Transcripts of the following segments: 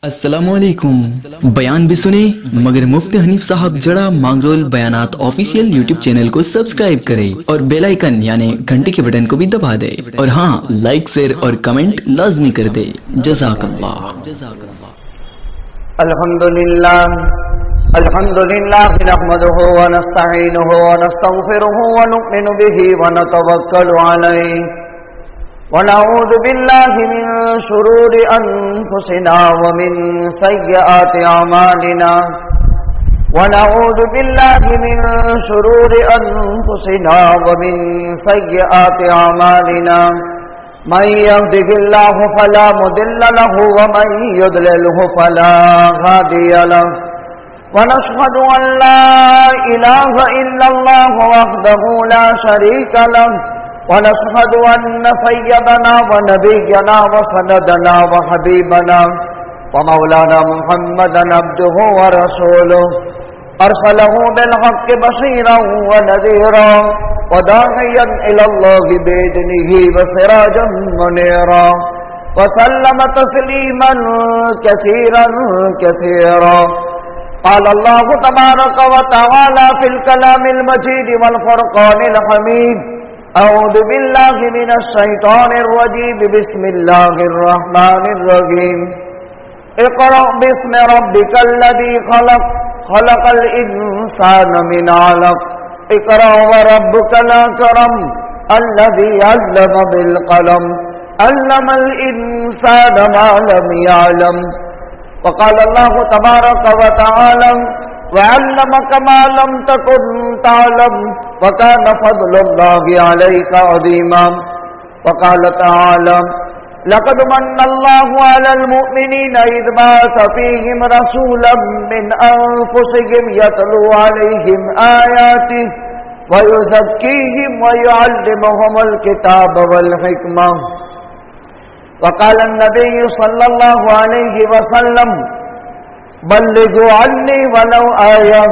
अस्सलामुअलैकुम। बयान भी सुने मगर मुफ्ती हनीफ साहब जड़ा मांगरोल बयानात ऑफिशियल यूट्यूब चैनल को सब्सक्राइब करें और बेल आइकन यानी घंटे के बटन को भी दबा दे और हाँ, लाइक शेयर और कमेंट लाजमी कर दे। जज़ाकल्लाह। अल्हम्दुलिल्लाह नहमदुहु व नस्तईनुहु व नस्तगफिरुहु व नु'मिनु बिही व नतवक्कलु अलैहि ونعوذ بالله من شرور أنفسنا ومن سيئات أعمالنا ونعوذ بالله من شرور أنفسنا ومن سيئات أعمالنا من يهده الله فلا مضل له ومن يضلله فلا هادي له ونشهد أن لا إله إلا الله وحده لا شريك له ونشهد أن سيدنا ونبينا وسندنا وحبيبنا ومولانا محمدا عبده ورسوله أرسله بالحق بشيرا ونذيرا وداعيا إلى الله بإذنه وسراجا منيرا وسلم تسليما كثيرا كثيرا قال الله تبارك وتعالى في الكلام المجيد والفرقان الحميد أعوذ بالله من الشيطان الرجيم بسم الله الرحمن الرحيم اقرأ باسم ربك الذي خلق خلق الإنسان من علق اقرأ وربك الأكرم الذي علم بالقلم علم الإنسان ما لم يعلم وقال الله تبارك وتعالى وعلمك ما لم تكن تعلم وكان فضل الله عليك عظيما وقال تعالى لقد من الله على المؤمنين إذ بعث فيهم رسولا من أنفسهم يتلو عليهم آياته ويزكيهم ويعلمهم الكتاب والحكمة وقال النبي صلى الله عليه وسلم بلغوا عني ولو آية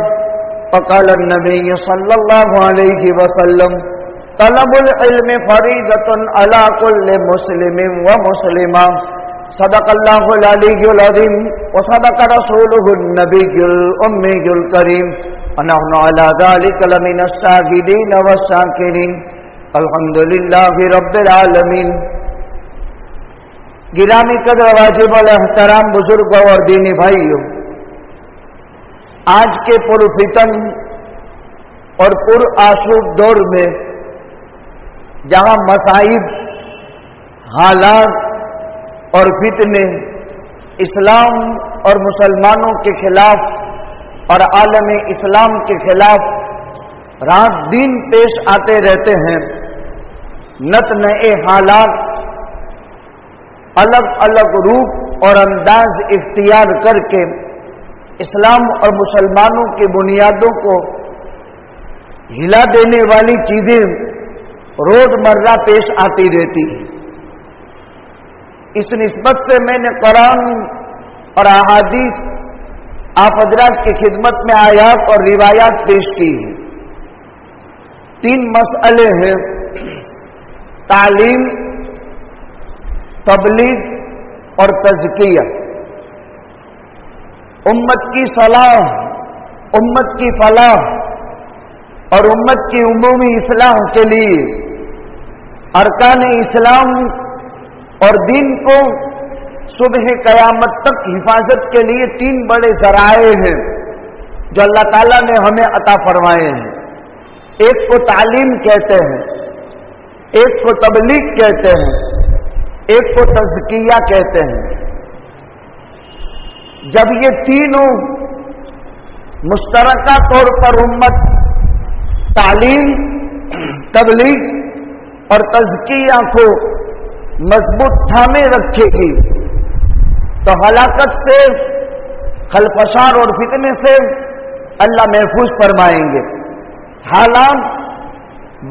وقال النبي صلى الله عليه وسلم طلب العلم فريضة على كل مسلم ومسلمة صدق الله العلي العظيم وصدق رسوله النبي الأمي الكريم ونحن على ذلك لمن الشاهدين والشاكرين الحمد لله رب العالمين. گرامی قدر واجب الاحترام بزرگوں اور دینی بھائیوں، آج کے پرفتن اور پر آشوب دور میں جہاں مصائب، حالات اور فتنے اسلام اور مسلمانوں کے خلاف اور عالم اسلام کے خلاف رات دن پیش آتے رہتے ہیں، نت نئے حالات الگ الگ روپ اور انداز اختیار کر کے اسلام اور مسلمانوں کی بنیادوں کو ہلا دینے والی چیزیں روز مرہ پیش آتی رہتی ہیں. اس نسبت سے میں نے قرآن اور احادیث آپ حضرات کی خدمت میں آیات اور روایات پیش کی ہیں. 3 مسئلے ہیں: تعلیم، تبلیغ اور تزکیہ. امت کی صلاح، امت کی فلاح اور امت کی عمومی اصلاح کے لیے ارکان اسلام اور دین کو صبح قیامت تک حفاظت کے لیے 3 بڑے ذرائع ہیں جو اللہ تعالیٰ نے ہمیں عطا فرمائے ہیں. ایک کو تعلیم کہتے ہیں، ایک کو تبلیغ کہتے ہیں، ایک کو تزکیہ کہتے ہیں. جب یہ تینوں مشترکہ طور پر امت تعلیم، تبلیغ اور تزکیہ کو مضبوط تھامے رکھے گی تو ہلاکت سے، خلفشار اور فتنے سے اللہ محفوظ فرمائیں گے. حالات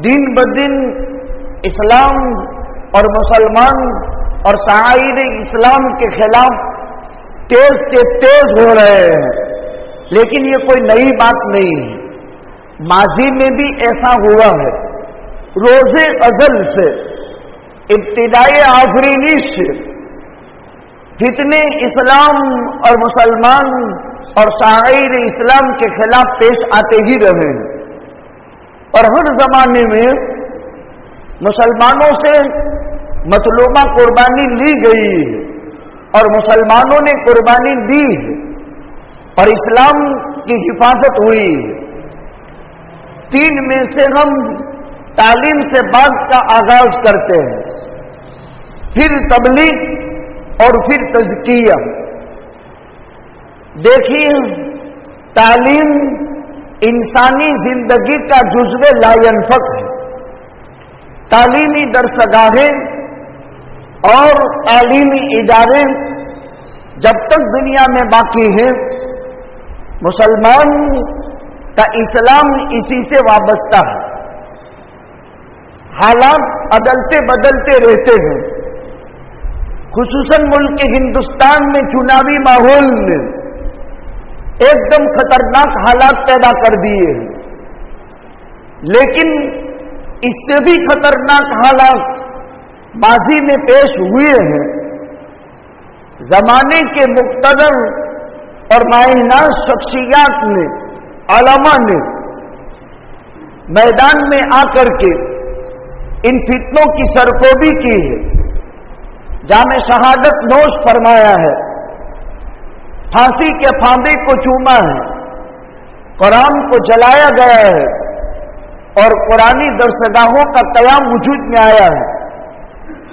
دن بدن اسلام اور مسلمان اور شاعر اسلام کے خلاف تیز سے تیز ہو رہے ہیں، لیکن یہ کوئی نئی بات نہیں ہے. ماضی میں بھی ایسا ہوا ہے. روز ازل سے، ابتدائی آفرینی سے فتنے اسلام اور مسلمان اور شاعر اسلام کے خلاف پیش آتے ہی رہے ہیں اور ہر زمانے میں مسلمانوں سے مطلوبہ قربانی لی گئی ہے اور مسلمانوں نے قربانی دی ہے اور اسلام کی حفاظت ہوئی ہے۔ تین میں سے ہم تعلیم سے بعد کا آغاز کرتے ہیں، پھر تبلیغ اور پھر تزکیہ۔ دیکھیے، تعلیم انسانی زندگی کا جزو لا ينفک ہے۔ تعلیمی درسگاہیں اور تعلیمی ادارے جب تک دنیا میں باقی ہیں، مسلمان کا اسلام اسی سے وابستہ ہے۔ حالات عدلتے بدلتے رہتے ہیں، خصوصاً ملک ہندوستان میں چناوی ماحول نے ایک دم خطرناک حالات پیدا کر دیے ہیں، لیکن اس سے بھی خطرناک حالات ماضی میں پیش ہوئے ہیں۔ زمانے کے مقتدر اور ماہناز شخصیات نے، علماء نے میدان میں آ کر کے ان فتنوں کی سرکوبی کی ہے، جام شہادت نوش فرمایا ہے، پھانسی کے پھاندے کو چوما ہے، قرآن کو جلایا گیا ہے اور قرآنی درسگاہوں کا قیام وجود میں آیا ہے۔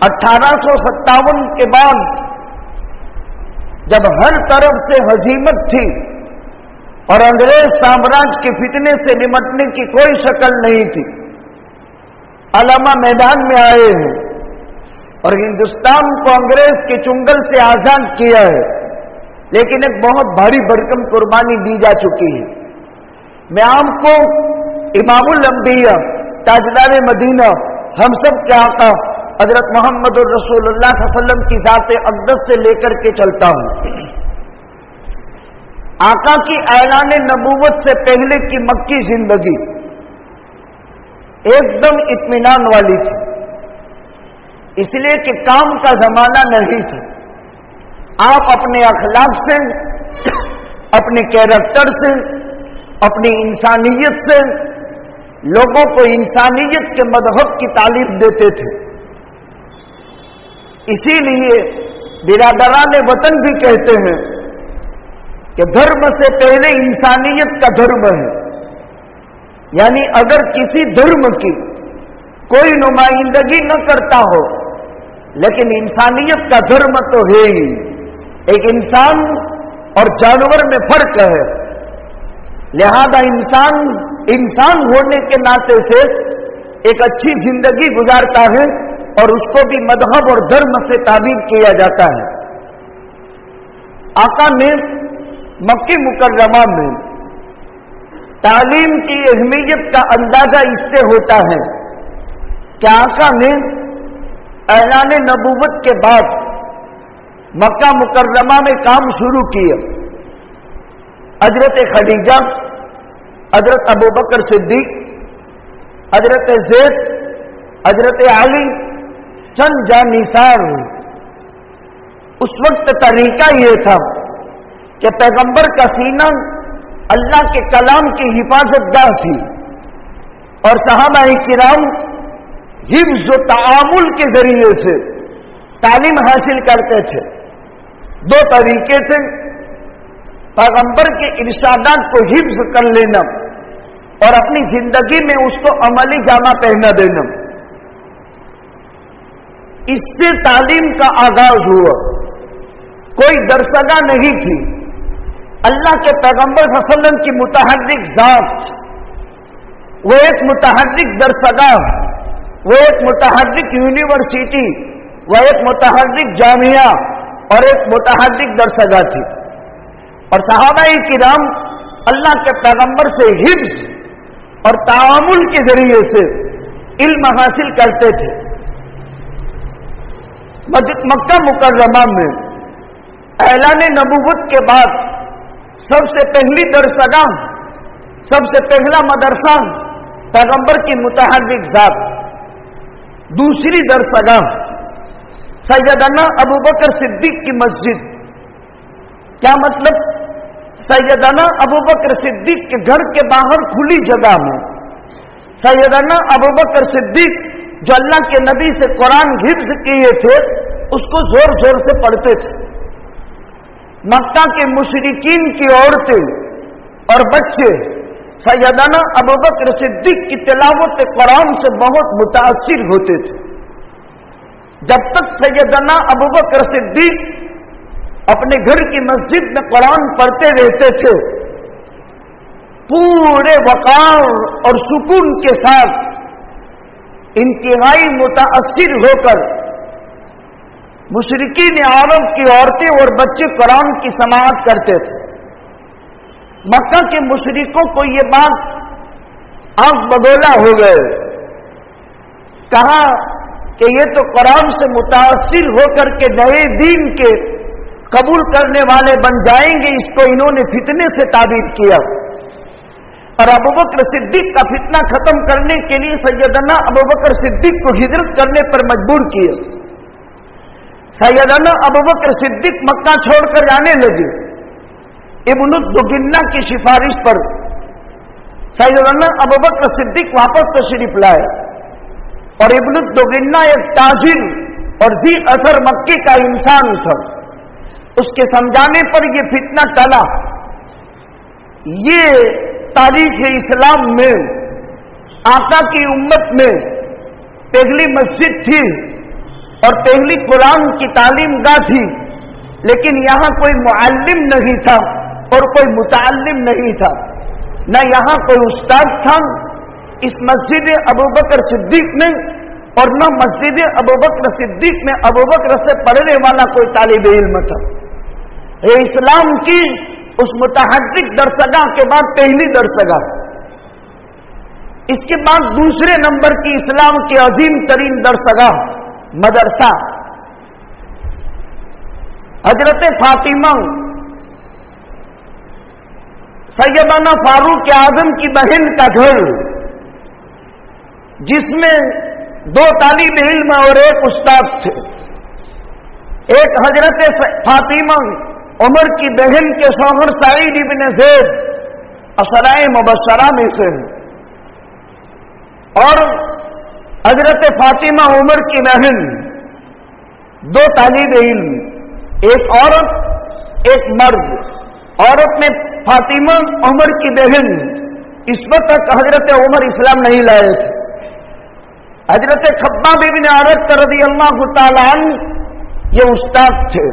1857 کے بعد جب ہر طرف سے ہزیمت تھی اور انگریز سامراج کے فتنے سے نمٹنے کی کوئی شکل نہیں تھی، علماء میدان میں آئے ہیں اور ہندوستان کو انگریز کے چنگل سے آزاد کیا ہے، لیکن ایک بہت بھاری بھرکم قربانی دی جا چکی ہے۔ میں آپ کو امام الانبیاء تاجدار مدینہ ہم سب کے آقا حضرت محمد الرسول اللہ صلی اللہ علیہ وسلم کی ذات اقدس سے لے کر کے چلتا ہوں۔ آقا کی اعلان نبوت سے پہلے کی مکی زندگی ایک دم اطمینان والی تھی، اس لیے کہ کام کا زمانہ نہیں تھا۔ آپ اپنے اخلاق سے، اپنے کیریکٹر سے، اپنی انسانیت سے لوگوں کو انسانیت کے مذہب کی تعلیم دیتے تھے۔ اسی لیے برادران وطن بھی کہتے ہیں کہ دھرم سے پہلے انسانیت کا دھرم ہے، یعنی اگر کسی دھرم کی کوئی نمائندگی نہ کرتا ہو لیکن انسانیت کا دھرم تو ہے ہی۔ ایک انسان اور جانور میں فرق ہے، لہذا انسان ہونے کے ناطے سے ایک اچھی زندگی گزارتا ہے اور اس کو بھی مذہب اور دھرم سے تعبیر کیا جاتا ہے۔ آقا نے مکی مکرمہ میں تعلیم کی اہمیت کا اندازہ اس سے ہوتا ہے کہ آقا نے اعلان نبوت کے بعد مکہ مکرمہ میں کام شروع کیا۔ حضرت خدیجہ، حضرت ابوبکر صدیق، حضرت زید، حضرت علی چند جانثار۔ اس وقت طریقہ یہ تھا کہ پیغمبر کا سینہ اللہ کے کلام کی حفاظت گاہ تھی اور صحابہ کرام حفظ و تعامل کے ذریعے سے تعلیم حاصل کرتے تھے۔ دو طریقے تھے، پیغمبر کے ارشادات کو حفظ کر لینا اور اپنی زندگی میں اس کو عملی جامہ پہنا دینا۔ اس سے تعلیم کا آغاز ہوا۔ کوئی درسگاہ نہیں تھی، اللہ کے پیغمبر صلی اللہ علیہ وسلم کی متحرک ذات، وہ ایک متحرک درسگاہ، وہ ایک متحرک یونیورسٹی، وہ ایک متحرک جامعہ اور ایک متحرک درسگاہ تھی، اور صحابہ کرام اللہ کے پیغمبر سے حفظ اور تعامل کے ذریعے سے علم حاصل کرتے تھے۔ مکہ مکرمہ میں اعلان نبوت کے بعد سب سے پہلی درسگاہ، سب سے پہلا مدرسہ پیغمبر کی متحرک ذات، دوسری درسگاہ सैयदना अबू बकर सिद्दीक की मस्जिद। क्या मतलब? सैयदना अबू बकर सिद्दीक के घर के बाहर खुली जगह में सैयदना अबू बकर सिद्दीक जो अल्लाह के नबी से कुरान हिफ्ज किए थे उसको जोर जोर से पढ़ते थे। मक्का के मुशरिकीन की औरतें और बच्चे सैयदना अबू बकर सिद्दीक की तिलावत कुरान से बहुत मुतासिर होते थे। जब तक सैयदना अबू बकर सिद्दीक अपने घर की मस्जिद में कुरान पढ़ते रहते थे, पूरे वकार और सुकून के साथ इंतहाई मुतासिर होकर मुशरिकीन अरब की औरतें और बच्चे कुरान की समाअत करते थे। मक्का के मुशरिकों को ये बात आंख बगोला हो गए। कहा कि ये तो कुरान से मुतासिर होकर के नए दीन के कबूल करने वाले बन जाएंगे, इसको इन्होंने फितने से ताबीर किया। और अबू बकर सिद्दीक का फितना खत्म करने के लिए सैयदना अबू बकर सिद्दीक को हिजरत करने पर मजबूर किया। सैयदना अबू बकर सिद्दीक मक्का छोड़कर जाने लगे। इब्न दुगिन्ना की सिफारिश पर सैयदना अबू बकर सिद्दीक वापस तशरीफ लाए और इब्न दुगिन्ना एक ताजिर और दी असर मक्के का इंसान था। उसके समझाने पर यह फितना टला। ये तारीख इस्लाम में आका की उम्मत में पहली मस्जिद थी और पहली कुरान की तालीम गाह थी, लेकिन यहां कोई मुअल्लिम नहीं था और कोई मुतअल्लिम नहीं था, न यहां कोई उस्ताद था इस मस्जिद अबू बकर सिद्दीक में, और न मस्जिद अबू बकर सिद्दीक में अबू बकर से पढ़ने वाला कोई तालिब इल्म था। ये इस्लाम की उस मुतहर्रिक दरसगाह के बाद पहली दरसगाह। इसके बाद दूसरे नंबर की इस्लाम की अजीम तरीन दरसगाह मदरसा हजरत फातिमा सैयदना फारूक आजम की बहन का घर, जिसमें 2 तालिब इल्म और 1 उस्ताद थे। एक हजरत फातिमा उमर की बहन के शौहर सईद इब्न ज़ैद असराए मुबश्शरा में से, और हजरत फातिमा उमर की बहन 2 तालिब इल्म, एक औरत एक मर्द। औरत में फातिमा उमर की बहन, इस वक्त तक हजरत उमर इस्लाम नहीं लाए थे। हजरत खब्बाब इब्न अरत रज़ियल्लाहु ताला अन्हु ये उस्ताद थे।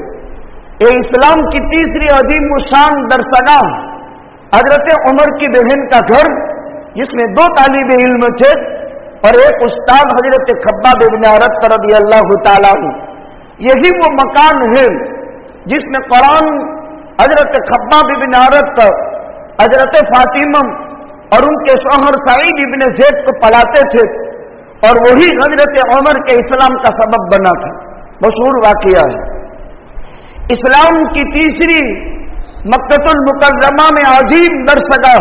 ये इस्लाम की तीसरी अजीम शान दरसगाह हजरत उमर की बहन का घर, जिसमें 2 तालिब इल्म थे और 1 उस्ताद हजरत खब्बाब इब्न अरत रज़ियल्लाहु ताला अन्हु। यही वो मकान है जिसमें कुरान हजरत खब्बाब इब्न अरत हजरत फातिमा और उनके शौहर सईद इब्न ज़ैद को पढ़ाते थे, और वही हजरत उमर के इस्लाम का सबब बना था। मशहूर वाकया है। इस्लाम की तीसरी मक्कतुल मुकर्रमा में अजीम दरसगाह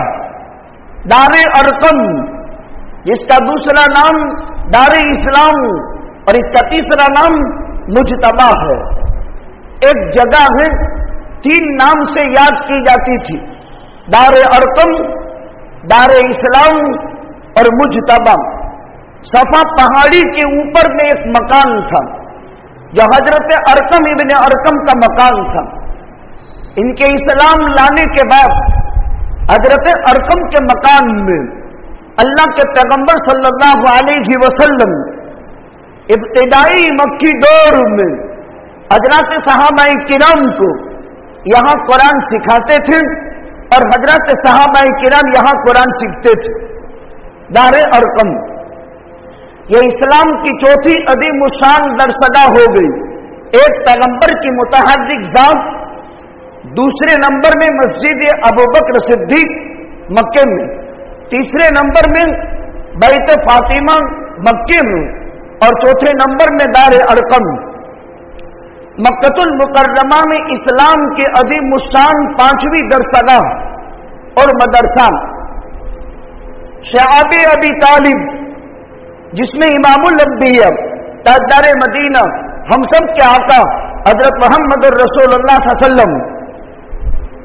दारे अरकम, जिसका दूसरा नाम दारे इस्लाम और इसका तीसरा नाम मुजतबा है। एक जगह है 3 नाम से याद की जाती थी, दारे अरकम, दारे इस्लाम और मुजतबा। सफा पहाड़ी के ऊपर में एक मकान था जो हजरत अरकम इब्न अरकम का मकान था। इनके इस्लाम लाने के बाद हजरत अरकम के मकान में अल्लाह के पैगंबर सल्लल्लाहु अलैहि वसल्लम इब्तिदाई मक्की दौर में हजरत सहाबाए किराम को यहां कुरान सिखाते थे और हजरत सहाबाए किराम यहां कुरान सीखते थे। दारे अरकम ये इस्लाम की चौथी अजीम शान दरसगाह हो गई। एक पैगंबर की मुतहर्रिक जात, दूसरे नंबर में मस्जिद अबू बकर सिद्दीक मक्के में, तीसरे नंबर में बैत फातिमा मक्के में, और चौथे नंबर में दार अरकम। मक्कतुल मुकर्रमा में इस्लाम के अजीम शान 5वीं दरसगाह और मदरसा शआब अबी तालिब, जिसमें इमामुल अंबिया ताजदार मदीना हम सब के आका हजरत मोहम्मद रसूलुल्लाह सल्लल्लाहु अलैहि वसल्लम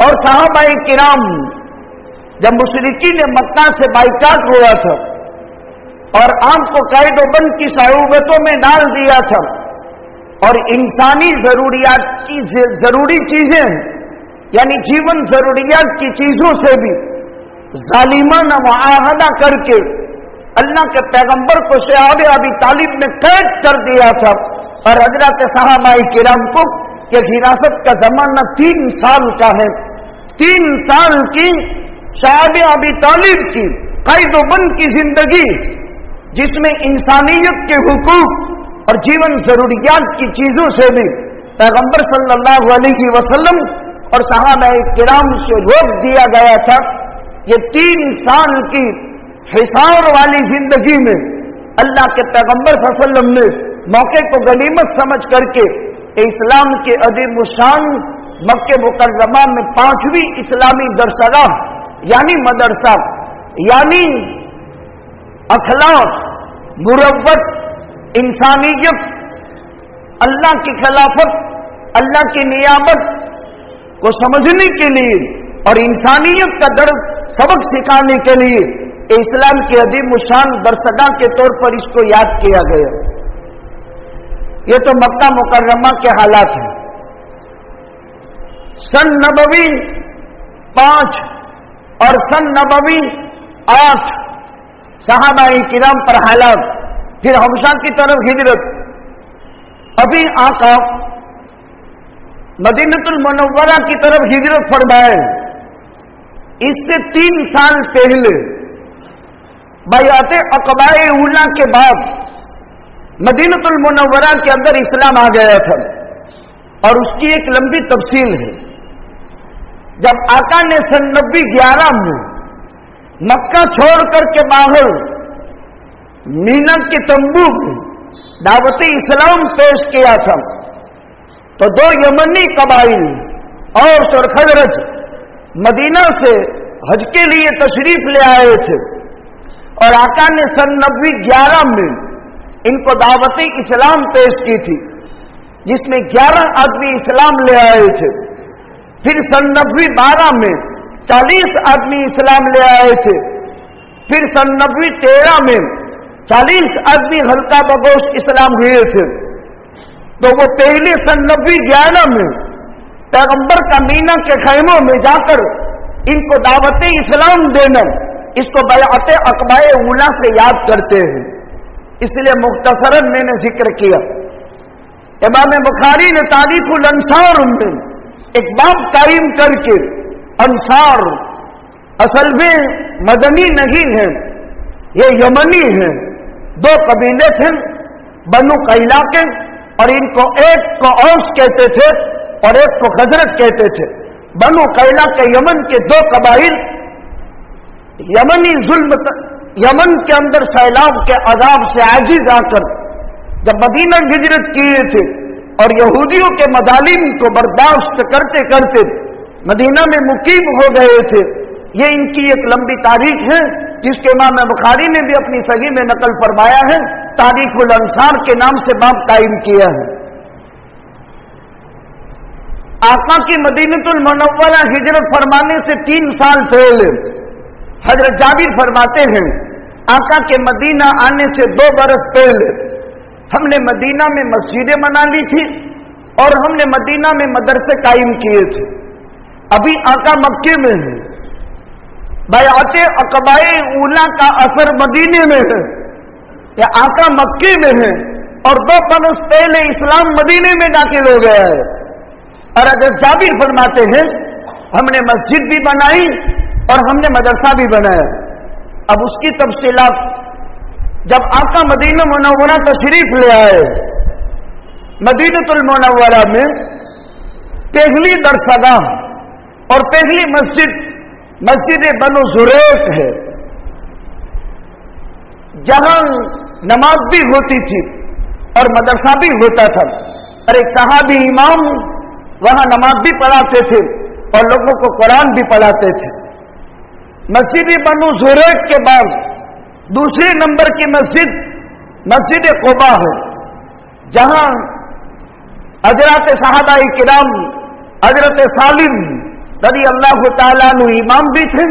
और सहाबाए किराम जब मुशरिकीन मक्का से बाइकाट हुआ था और आम को कैद-ओ-बंद की साहूबतों में डाल दिया था और इंसानी जरूरियात की जरूरी चीजें यानी जीवन जरूरियात की चीजों से भी जालिमाना मुआहदा करके अल्लाह के पैगंबर को शहाब अबी तालिब ने कैद कर दिया था और हजरत सहाबाए किराम को ये हिरासत का जमाना 3 साल का है। 3 साल की शहाब अबी तालिब की कैद-ओ-बंद की जिंदगी जिसमें इंसानियत के हुकूक और जीवन जरूरियात की चीजों से भी पैगंबर सल्लल्लाहु अलैहि वसल्लम और सहाबाए किराम से रोक दिया गया था। ये 3 साल की हिसार वाली जिंदगी में अल्लाह के पैगंबर सल्लल्लाहु अलैहि वसल्लम ने मौके को गनीमत समझ करके इस्लाम के अजीम शान मक्के मुकर्रमा में 5वीं इस्लामी दरसगाह यानी मदरसा यानी अखलाक मुरव्वत इंसानियत अल्लाह की खिलाफत अल्लाह की नियामत को समझने के लिए और इंसानियत का दर्द सबक सिखाने के लिए इस्लाम के अदीम शान दरसगाह के तौर पर इसको याद किया गया। ये तो मक्का मुकर्रमा के हालात हैं। सन नबवी 5 और सन नबवी 8 सहाबाए किराम पर हालात, फिर हबशा की तरफ हिजरत। अभी आका मदीनतुल मुनव्वरा की तरफ हिजरत फरमाए। इससे 3 साल पहले बैअत अक़बाए उला के बाद मदीनतुल मुनव्वरा के अंदर इस्लाम आ गया था और उसकी एक लंबी तफसील है। जब आका ने सन 11 में मक्का छोड़कर के बाहर मीना के तंबू में दावत इस्लाम पेश किया था तो 2 यमनी कबाइल और और खजरज मदीना से हज के लिए तशरीफ ले आए थे और आका ने सन 11 में इनको दावत इस्लाम पेश की थी जिसमें 11 आदमी इस्लाम ले आए थे। फिर सन 12 में 40 आदमी इस्लाम ले आए थे। फिर सन 13 में 40 आदमी हल्का बगोश इस्लाम हुए थे। तो वो पहले सन 11 में पैगंबर का मीना के खैमों में जाकर इनको दावत इस्लाम देना इसको बैअत अक़बाए उला से याद करते हैं। इसलिए मुख्तसरन मैंने जिक्र किया। इमाम बुखारी ने तारीखुल अंसार में एक बाब कायम करके अंसार असल में मदनी नहीं है, ये यमनी है। 2 कबीले थे बनु कैला के और इनको एक को औस कहते थे और एक को खजरत कहते थे। बनु कैला के यमन के 2 कबाइल यमनी जुल्म यमन के अंदर सैलाब के अजाब से आजिज आकर जब मदीना हिजरत किए थे और यहूदियों के मजालिम को बर्दाश्त करते करते मदीना में मुकीम हो गए थे। ये इनकी एक लंबी तारीख है जिसके इमाम बुखारी ने भी अपनी सही में नकल फरमाया है। तारीखुल अंसार के नाम से बाब कायम किया है। आका की मदीनतुल मुनव्वरा हिजरत फरमाने से 3 साल पहले हजरत जाबिर फरमाते हैं आका के मदीना आने से 2 बरस पहले हमने मदीना में मस्जिदें बना ली थी और हमने मदीना में मदरसे कायम किए थे। अभी आका मक्के में है। बैअत अक़बाए उला का असर मदीने में है या आका मक्के में है और 2 बरस पहले इस्लाम मदीने में दाखिल हो गया है। और हजरत जाबिर फरमाते हैं हमने मस्जिद भी बनाई और हमने मदरसा भी बनाया। अब उसकी तफसीलात जब आका मदीना मुनव्वरा तशरीफ ले आए, मदीनतुल मुनव्वरा में पहली दरसगाह और पहली मस्जिद बनु ज़ुरैक है जहां नमाज भी होती थी और मदरसा भी होता था और एक सहाबी इमाम वहां नमाज भी पढ़ाते थे और लोगों को कुरान भी पढ़ाते थे। मस्जिद बनु ज़ुरैक के बाद दूसरे नंबर की मस्जिद कुबा है जहां हजरत सहाबा किराम हजरत सालिम रज़ी अल्लाह तआला अन्हु इमाम भी थे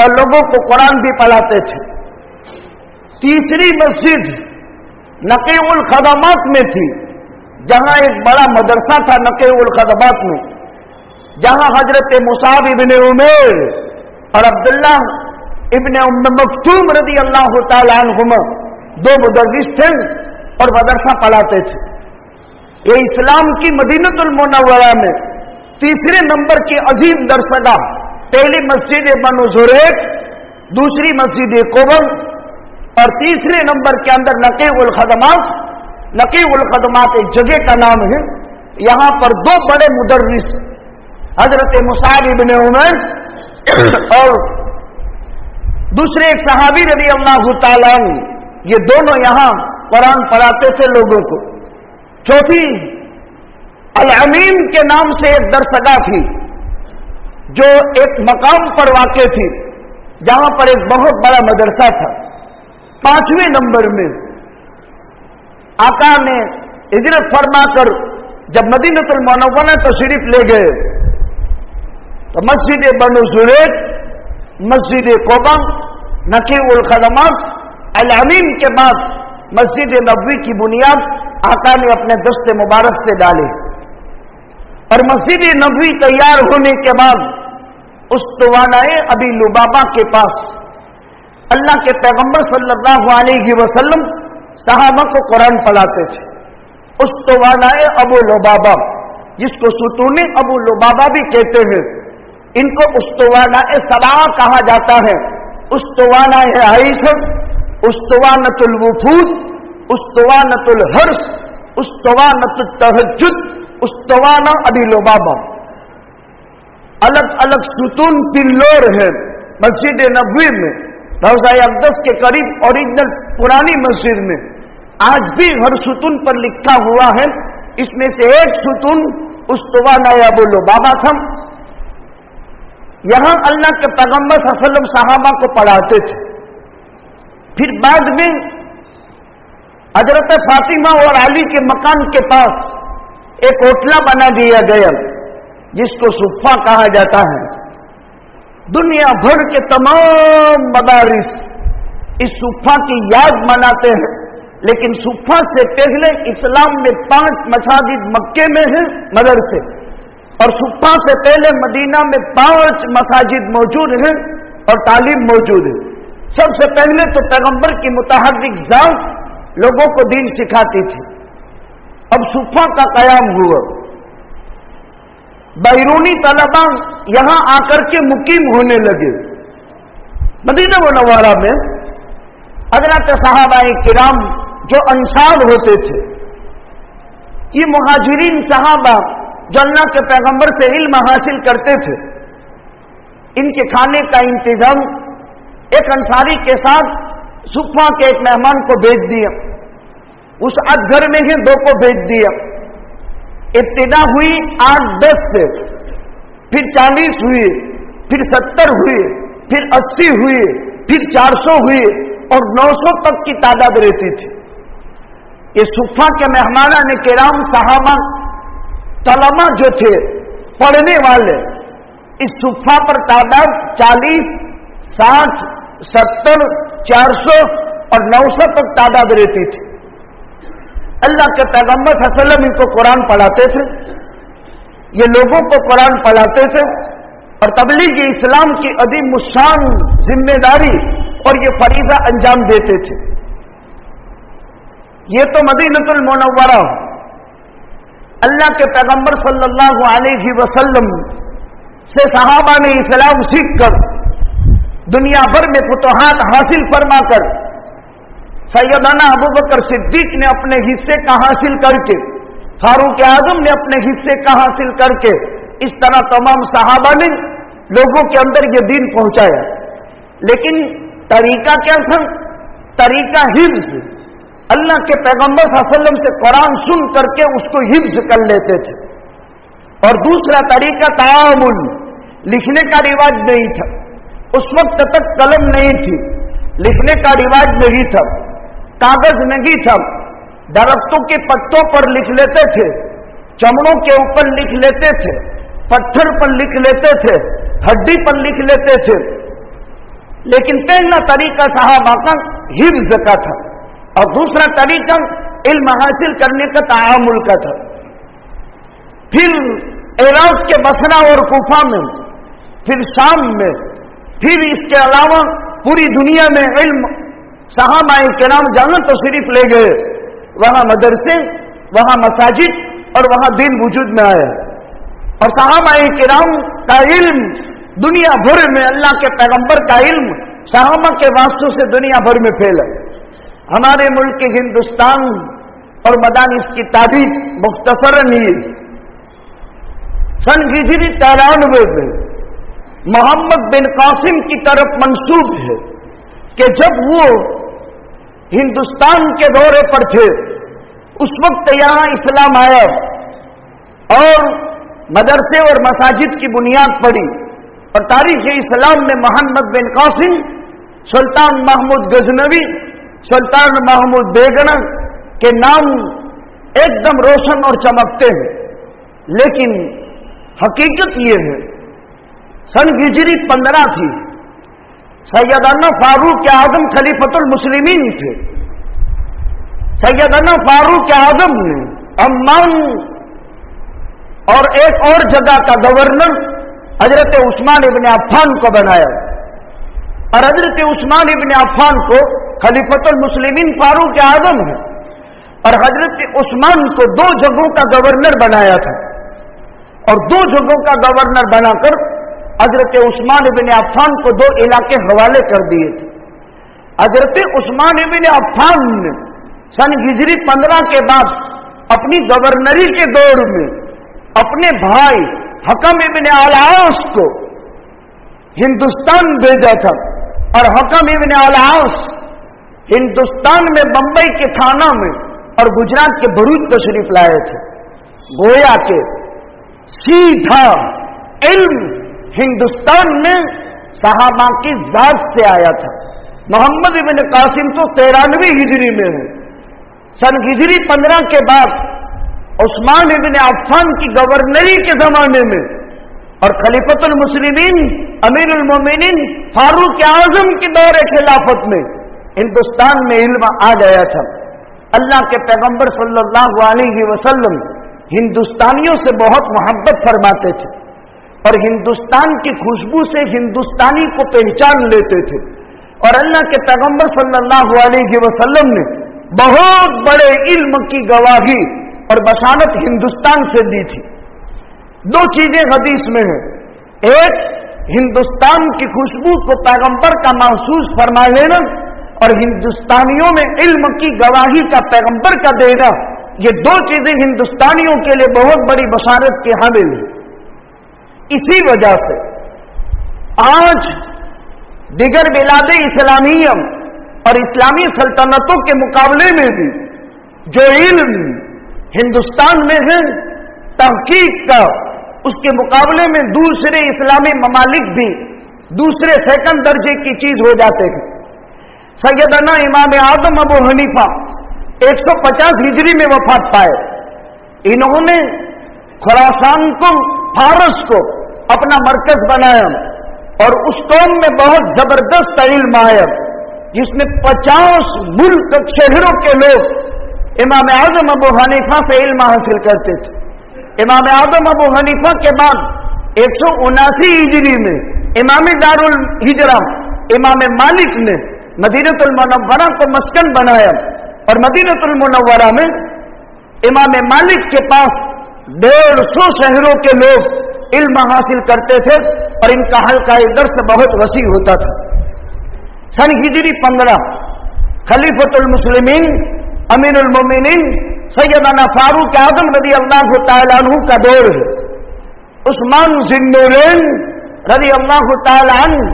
और लोगों को कुरान भी पढ़ाते थे। तीसरी मस्जिद नक़ीउल खदमात में थी, जहां एक बड़ा मदरसा था नक़ीउल खदमात में, जहां हजरत मुसाब इब्ने उमैर और अब्दुल्लाह इब्ने उम्म मक्तूम रज़ी अल्लाह तआला अन्हुमा दो मुदर्रिस थे और मदरसा पढ़ाते थे। ये इस्लाम की मदीनतुल मुनव्वरा में तीसरे नंबर की अजीम दरसगाह, पहली मस्जिद बनु ज़ुरैक, दूसरी मस्जिद कुबा और तीसरे नंबर के अंदर नक़ीउल खदमात। नक़ीउल खदमात एक जगह का नाम है। यहां पर दो बड़े मुदर्रिस हजरत मुसाब इब्ने उमैर और दूसरे एक सहाबी रज़ी अल्लाह तआला अन्हु, ये दोनों यहां कुरान पढ़ाते थे लोगों को। चौथी अल-अमीन के नाम से एक दरसगाह थी जो एक मकाम पर वाक़ थी, जहां पर एक बहुत बड़ा मदरसा था। पांचवें नंबर में आका ने हिजरत फरमाकर जब मदीनतुल मुनव्वरा तशरीफ ले गए तो मस्जिद बनु ज़ुरैक, मस्जिद कुबा, नक़ीउल खदमात, अल-अमीन के बाद मस्जिद नबवी की बुनियाद आका ने अपने दस्ते मुबारक से डाली और मस्जिद नबवी तैयार होने के बाद उस्तवानाए अबी लुबाबा के पास अल्लाह के पैगंबर सल्लल्लाहु अलैहि वसल्लम सहाबा को कुरान पढ़ाते थे। उस्तवानाए अबू लुबाबा, जिसको सुतूने अबू लुबाबा भी कहते हैं, इनको उस्तवानाए सबा कहा जाता है। उस्तवानाए आइशा, उस्तवानतुल वुफूद, उस्तवानतुल हर्स, उस्तवानतुल तहज्जुद, उस्तवाना अबी लुबाबा, अलग अलग सुतून पिल्लोर है मस्जिद नबवी में, रौज़ा अक़दस के करीब ओरिजिनल पुरानी मस्जिद में। आज भी हर सुतून पर लिखा हुआ है। इसमें से एक सुतून उस्तवाना अबू लुबाबा था। यहां अल्लाह के पैगंबर सल्लल्लाहु अलैहि वसल्लम सहाबा को पढ़ाते थे। फिर बाद में हजरत फातिमा और अली के मकान के पास एक होटला बना दिया गया जिसको सुफ़ा कहा जाता है। दुनिया भर के तमाम मदारिस इस सुफ़ा की याद मनाते हैं, लेकिन सुफ़ा से पहले इस्लाम में 5 मसाजिद मक्के में है मदरसे, और सुफ़ा से पहले मदीना में 5 मसाजिद मौजूद हैं और तालीम मौजूद है। सबसे पहले तो पैगंबर की मुतहर्रिक ज़ात लोगों को दीन सिखाती थी। अब सुफ़ा का कयाम हुआ, बैरूनी तलबा यहां आकर के मुकीम होने लगे। मदीना मुनव्वरा में हज़रत सहाबाए किराम जो अंसार होते थे, ये मुहाजिरीन सहाबा जो अल्लाह के पैगंबर से इल्म हासिल करते थे, इनके खाने का इंतजाम एक अंसारी के साथ सुफ़ा के एक मेहमान को भेज दिया। उस घर में ही 2 को भेज दिया। इब्तिदा हुई 8-10 से, फिर 40 हुए, फिर 70 हुए, फिर 80 हुए, फिर 400 हुए और 900 तक की तादाद रहती थी। ये सुफ़ा के मेहमानान किराम सहाबा तलबा जो थे पढ़ने वाले, इस सुफ़ा पर तादाद 40, 60, 70, 400 और 900 तक तादाद रहती थी। अल्लाह के पैगंबर सल्लल्लाहु अलैहि वसल्लम इनको कुरान पढ़ाते थे, ये लोगों को कुरान पढ़ाते थे और तबलीग इस्लाम की अजीम शान जिम्मेदारी और ये फरीज़ा अंजाम देते थे। ये तो मदीनतुल मुनव्वरा अल्लाह के पैगंबर सल्लल्लाहु अलैहि वसल्लम से सहाबा ने इस्लाम सीख कर दुनिया भर में फुतूहात हासिल फरमाकर सैयदना अबू बकर सिद्दीक ने अपने हिस्से का हासिल करके, फारूक आजम ने अपने हिस्से का हासिल करके, इस तरह तमाम सहाबा ने लोगों के अंदर ये दीन पहुंचाया। लेकिन तरीका क्या था? तरीका हिफ्ज। अल्लाह के पैगंबर सल्लल्लाहु अलैहि वसल्लम से कुरान सुन करके उसको हिफ्ज कर लेते थे। और दूसरा तरीका तामुल, लिखने का रिवाज नहीं था। उस वक्त तक कलम नहीं थी, लिखने का रिवाज नहीं था, कागज नहीं था, दरख्तों के पत्तों पर लिख लेते थे। चमड़ों के ऊपर लिख लेते थे, पत्थर पर लिख लेते थे, हड्डी पर लिख लेते थे, लेकिन पहला तरीका सहाबा का हिफ्ज का था और दूसरा तरीका इल्म हासिल करने का तामुल का था। फिर इराक के बसरा और कूफा में, फिर शाम में, फिर इसके अलावा पूरी दुनिया में इल्म सहाबाए किराम जहां तो सिर्फ ले गए, वहां मदरसे, वहां मसाजिद और वहां दीन वजूद में आया। और सहाबाए किराम का इल्म दुनिया भर में, अल्लाह के पैगंबर का इल्म सहाबा के वास्तु से दुनिया भर में फैला। हमारे मुल्क के हिंदुस्तान और मदानिस की तारीख मुख्तसरन ही सन हिजरी 93 में मोहम्मद बिन कासिम की तरफ मंसूब है कि जब वो हिंदुस्तान के दौरे पर थे उस वक्त यहां इस्लाम आया और मदरसे और मसाजिद की बुनियाद पड़ी। और तारीख इस्लाम में मोहम्मद बिन कासिम, सुल्तान महमूद गजनवी, सुल्तान महमूद बेगना के नाम एकदम रोशन और चमकते हैं। लेकिन हकीकत ये है, सन हिजरी 15 थी, सैयदना फारूक आजम खलीफतुल मुस्लिमीन थे। सैयदना फारूक आजम ने अम्मान और एक और जगह का गवर्नर हजरत उस्मान इब्न अफ्फान को बनाया और हजरत उस्मान इब्न अफ्फान को खलीफतुल मुस्लिमीन फारूक आजम है और हजरत उस्मान को 2 जगहों का गवर्नर बनाया था और 2 जगहों का गवर्नर बनाकर हजरत उस्मान इब्न अफ्फान को 2 इलाके हवाले कर दिए थे। हजरत उस्मान इब्न अफ्फान ने सन हिजरी 15 के बाद अपनी गवर्नरी के दौर में अपने भाई हकम इब्न अल-आस को हिंदुस्तान भेजा था और हकम इब्न अल-आस हिंदुस्तान में बंबई के थाना में और गुजरात के भरूच तशरीफ लाए थे। गोया के सीधा इल्म हिंदुस्तान में सहाबा की जात से आया था। मोहम्मद इब्न कासिम तो 93 हिजरी में है। सन हिजरी 15 के बाद उस्मान इब्न अफ्फान की गवर्नरी के जमाने में और खलीफतुल मुस्लिमीन अमीरुल मोमिनीन फारूक आजम के दौरे खिलाफत में हिंदुस्तान में इल्म आ गया था। अल्लाह के पैगंबर सल्लल्लाहु अलैहि वसल्लम हिंदुस्तानियों से बहुत मोहब्बत फरमाते थे और हिंदुस्तान की खुशबू से हिंदुस्तानी को पहचान लेते थे। और अल्लाह के पैगंबर सल्लल्लाहु अलैहि वसल्लम ने बहुत बड़े इल्म की गवाही और बशानत हिंदुस्तान से दी थी। 2 चीजें हदीस में हैं, एक हिंदुस्तान की खुशबू को पैगंबर का महसूस फरमा लेना और हिंदुस्तानियों में इल्म की गवाही का पैगंबर का देना, ये 2 चीजें हिंदुस्तानियों के लिए बहुत बड़ी बशारत की हामिल है। इसी वजह से आज दिगर बिलादे इस्लामिया और इस्लामी सल्तनतों के मुकाबले में भी जो इल्म हिंदुस्तान में है तहकीक का, उसके मुकाबले में दूसरे इस्लामी ममालिक भी दूसरे सेकंड दर्जे की चीज हो जाते हैं। सैयदना इमाम आदम अबू हनीफा 150 हिजरी में वफात पाए। इन्होंने खुरासान को, फारस को अपना मरकज बनाया और उस कौम में बहुत जबरदस्त इल्म आया जिसमें 50 मुल्क शहरों के लोग इमाम आजम अबू हनीफा से इल्म हासिल करते थे। इमाम आजम अबू हनीफा के बाद 179 हिजरी में इमाम दारुल हिजरा इमाम मालिक ने मदीनतुल मुनव्वरा को मस्कन बनाया और मदीनतुल मुनव्वरा में इमाम मालिक के पास 150 शहरों के लोग इल्म हासिल करते थे और इनका हल्का दर्स बहुत वसी होता था। सन हिजरी 15 खलीफतुल मुस्लिमीन अमीरुल मोमिनीन सैयदना फारूक आजम रज़ी अल्लाह तआला अन्हु का दौर है। उस्मान ज़िन्नूरैन रज़ी अल्लाह तआला अन्हु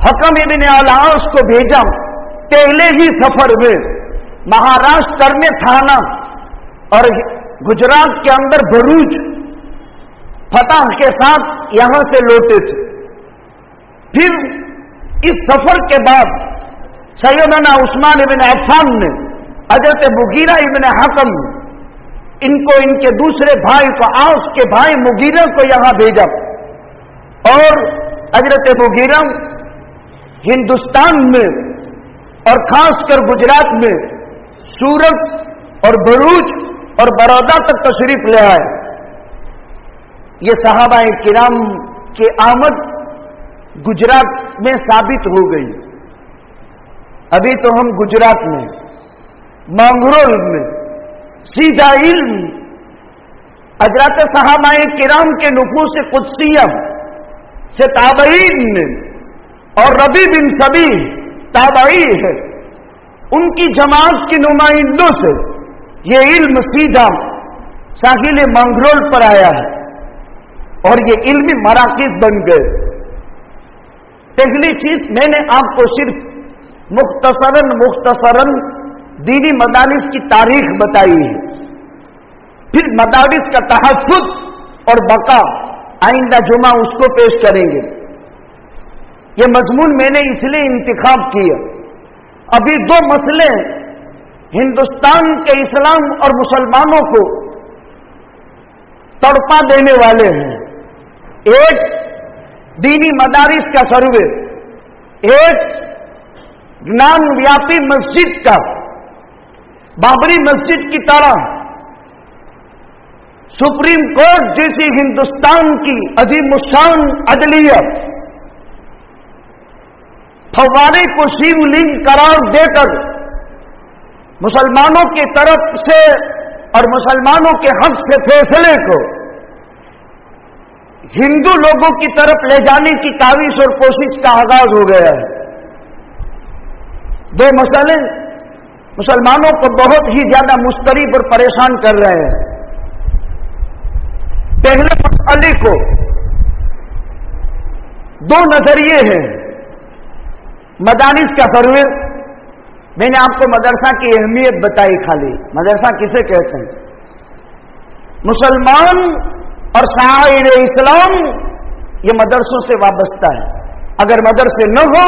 हकम इब्न अल-आस को भेजा। पहले ही सफर में महाराष्ट्र में थाना और गुजरात के अंदर भरूच फतह के साथ यहां से लौटे थे। फिर इस सफर के बाद सैयदना उस्मान इब्न अफ्फान ने हजरत मुगीरा इब्न हकम इनको इनके दूसरे भाई को, आस के भाई मुगीरा को यहां भेजा और हजरत मुगीरा हिंदुस्तान में और खासकर गुजरात में सूरत और भरूच और बड़ौदा तक तशरीफ ले आए। ये सहाबाए किराम की आमद गुजरात में साबित हो गई। अभी तो हम गुजरात में मांगरोल में सीधा इल्म हजरत सहाबाए किराम के नुफूस कुद्सिया से ताबईन और रबी बिन सबी ताबई है, उनकी जमात की नुमाइंदों से ये इल्म सीधा साहिल मांगरोल पर आया है और ये इल्मी मराकिज बन गए। पहली चीज मैंने आपको सिर्फ मुख्तसरन दीनी मदारिस की तारीख बताई है, फिर मदारिस का तहफ़्फ़ुज़ और बका आइंदा जुमा उसको पेश करेंगे। ये मजमून मैंने इसलिए इंतखाब किया, अभी दो मसले हिंदुस्तान के इस्लाम और मुसलमानों को तड़पा देने वाले हैं। एक दीनी मदारिस का सर्वे, एक ज्ञान व्यापी मस्जिद का, बाबरी मस्जिद की तरह सुप्रीम कोर्ट जैसी हिंदुस्तान की अजीमुशान अदलिया फव्वारे को शिवलिंग करार देकर मुसलमानों की तरफ से और मुसलमानों के हक से फैसले को हिंदू लोगों की तरफ ले जाने की काविश और कोशिश का आगाज हो गया है। दो मसले मुसलमानों को बहुत ही ज्यादा मुस्तरिब और परेशान कर रहे हैं। पहले मसले को दो नजरिए हैं। मदारिस का सर्वे, मैंने आपको मदरसा की अहमियत बताई, खाली मदरसा किसे कहते हैं। मुसलमान और शायर इस्लाम ये मदरसों से वाबस्ता है। अगर मदरसे न हो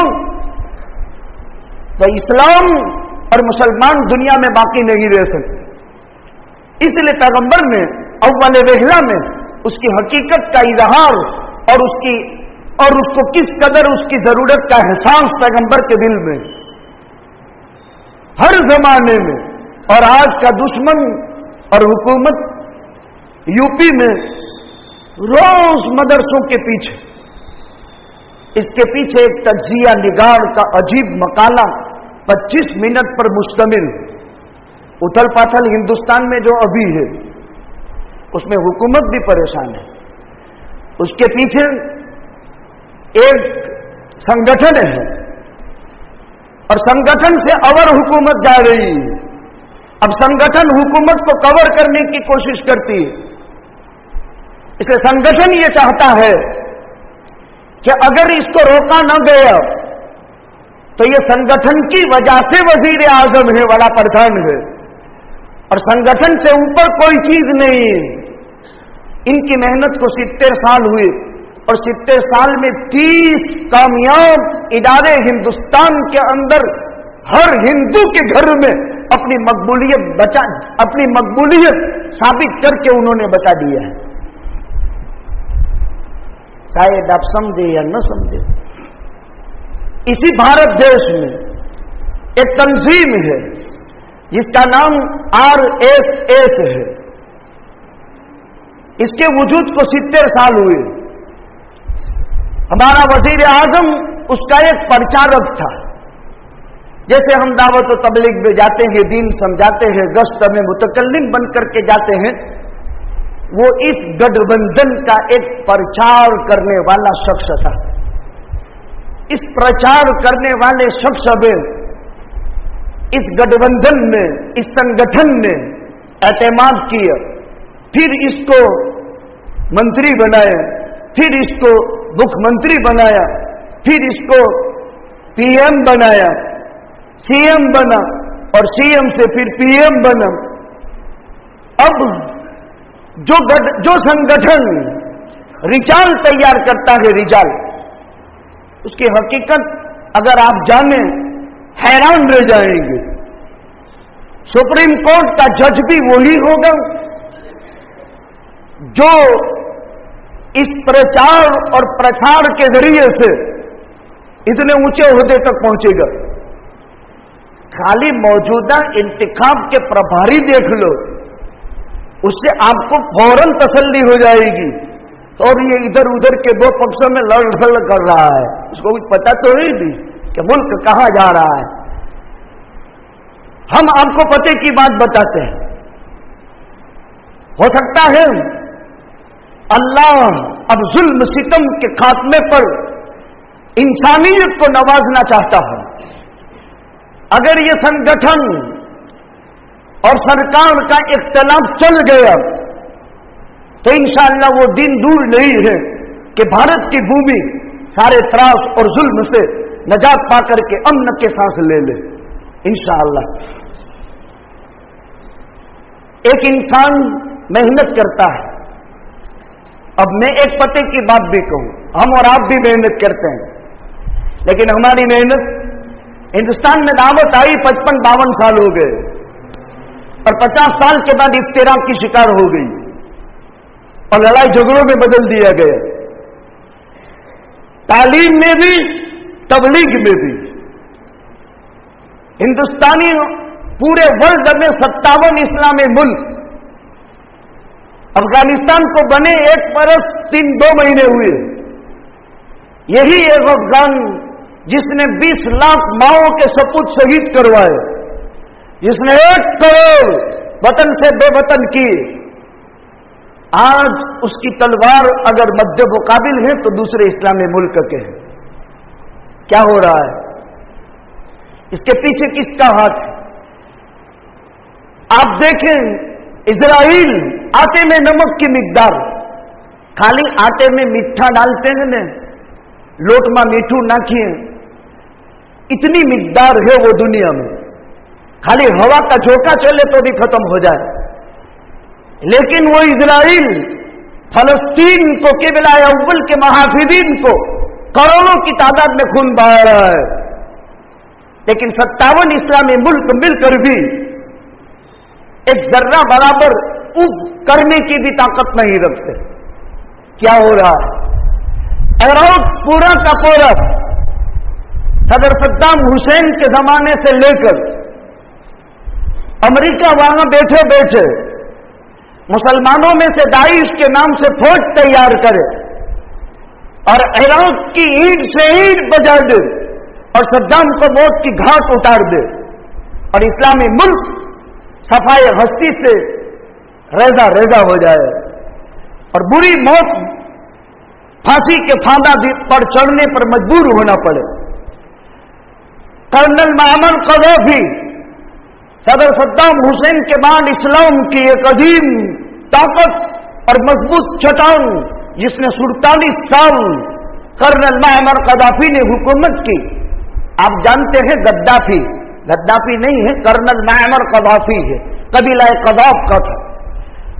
तो इस्लाम और मुसलमान दुनिया में बाकी नहीं रह सकते। इसलिए पैगंबर ने अव्वल वेहला में उसकी हकीकत का इजहार और उसको किस कदर उसकी जरूरत का एहसास पैगंबर के दिल में हर जमाने में, और आज का दुश्मन और हुकूमत यूपी में रोज मदरसों के पीछे, इसके पीछे एक तज्जिया निगार का अजीब मकाला 25 मिनट पर मुश्तमिल। उथल पाथल हिंदुस्तान में जो अभी है उसमें हुकूमत भी परेशान है, उसके पीछे एक संगठन है और संगठन से अवर हुकूमत जा रही है। अब संगठन हुकूमत को कवर करने की कोशिश करती है, इसलिए संगठन ये चाहता है कि अगर इसको रोका न गया तो ये संगठन की वजह से वजीर आजम है, बड़ा प्रधान है, और संगठन से ऊपर कोई चीज नहीं है। इनकी मेहनत को 70 साल हुए और 70 साल में 30 कामयाब इदारे हिंदुस्तान के अंदर हर हिंदू के घर में अपनी मकबूलियत साबित करके उन्होंने बता दिया है। शायद आप समझे या न समझे, इसी भारत देश में एक तंजीम है जिसका नाम RSS है। इसके वजूद को 70 साल हुए। हमारा वजीर आजम उसका एक प्रचारक था। जैसे हम दावत और तबलीग में जाते हैं, दीन समझाते हैं, गश्त में मुतकल्लिम बन करके जाते हैं, वो इस गठबंधन का एक प्रचार करने वाला शख्स था। इस प्रचार करने वाले शख्स में इस गठबंधन ने, इस संगठन ने एतमाद किया, फिर इसको मंत्री बनाया, फिर इसको मुख्यमंत्री बनाया, फिर इसको PM बनाया, CM बना और CM से फिर PM बना। अब जो संगठन रिजाल तैयार करता है, रिजाल, उसकी हकीकत अगर आप जाने हैरान रह जाएंगे। सुप्रीम कोर्ट का जज भी वही होगा, जो इस प्रचार और प्रसार के जरिए से इतने ऊंचे ओहदे तक पहुंचेगा। खाली मौजूदा इंतखाब के प्रभारी देख लो, उससे आपको फौरन तसल्ली हो जाएगी। और ये इधर उधर के दो पक्षों में लड़ कर रहा है, उसको कुछ पता तो नहीं भी कि मुल्क कहां जा रहा है। हम आपको पते की बात बताते हैं। हो सकता है अल्लाह अब जुल्म सितम के खात्मे पर इंसानियत को नवाजना चाहता है। अगर ये संगठन और सरकार का इख्तलाफ चल गया तो इंशाअल्लाह वो दिन दूर नहीं है कि भारत की भूमि सारे त्रास और जुल्म से नजात पाकर के अमन के सांस ले ले इंशाअल्लाह। एक इंसान मेहनत करता है। अब मैं एक पते की बात भी कहूं, हम और आप भी मेहनत करते हैं, लेकिन हमारी मेहनत, हिंदुस्तान में दावत आई 55-52 साल हो गए और 50 साल के बाद इफ्तिराक की शिकार हो गई और लड़ाई झगड़ों में बदल दिया गया। तालीम में भी, तबलीग में भी। हिंदुस्तानी पूरे वर्ल्ड में 57 इस्लामी मुल्क, अफगानिस्तान को बने 1 बरस 3-2 महीने हुए। यही एक अफगान जिसने 20 लाख माओं के सपूत शहीद करवाए, जिसने 1 करोड़ वतन से बेवतन किए, आज उसकी तलवार अगर मध्य मुकाबिल है तो दूसरे इस्लामी मुल्क के हैं। क्या हो रहा है? इसके पीछे किसका हाथ है? आप देखें, इजराइल आटे में नमक की मिकदार, खाली आटे में मीठा डालते हैं न, लोट में मीठू नाखिए, इतनी मिकदार है वो दुनिया में। खाली हवा का झोंका चले तो भी खत्म हो जाए। लेकिन वो इजराइल फलस्तीन को, क़िबला अव्वल के महाफिदीन को करोड़ों की तादाद में खून बहा रहा है। लेकिन 57 इस्लामी मुल्क मिलकर भी एक जर्रा बराबर उफ करने की भी ताकत नहीं रखते। क्या हो रहा है? इराक पूरा का पूरा सदर सद्दाम हुसैन के जमाने से लेकर अमेरिका वहां बैठे बैठे मुसलमानों में से दाइश के नाम से फौज तैयार करे और इराक की ईंट से ईंट बजा दे और सद्दाम को मौत की घाट उतार दे और इस्लामी मुल्क सफाई हस्ती से रेजा रेजा हो जाए और बुरी मौत, फांसी के फांदा पर चढ़ने पर मजबूर होना पड़े। कर्नल मुअम्मर कज़ाफ़ी सदर सद्दाम हुसैन के बाद इस्लाम की एक अजीम ताकत और मजबूत चट्टान, जिसने 47 साल कर्नल मुअम्मर कज़ाफ़ी ने हुकूमत की। आप जानते हैं गद्दाफी, गद्दाफी नहीं है, कर्नल मुअम्मर कज़ाफ़ी है, कबीला कज़ाफ़ का था।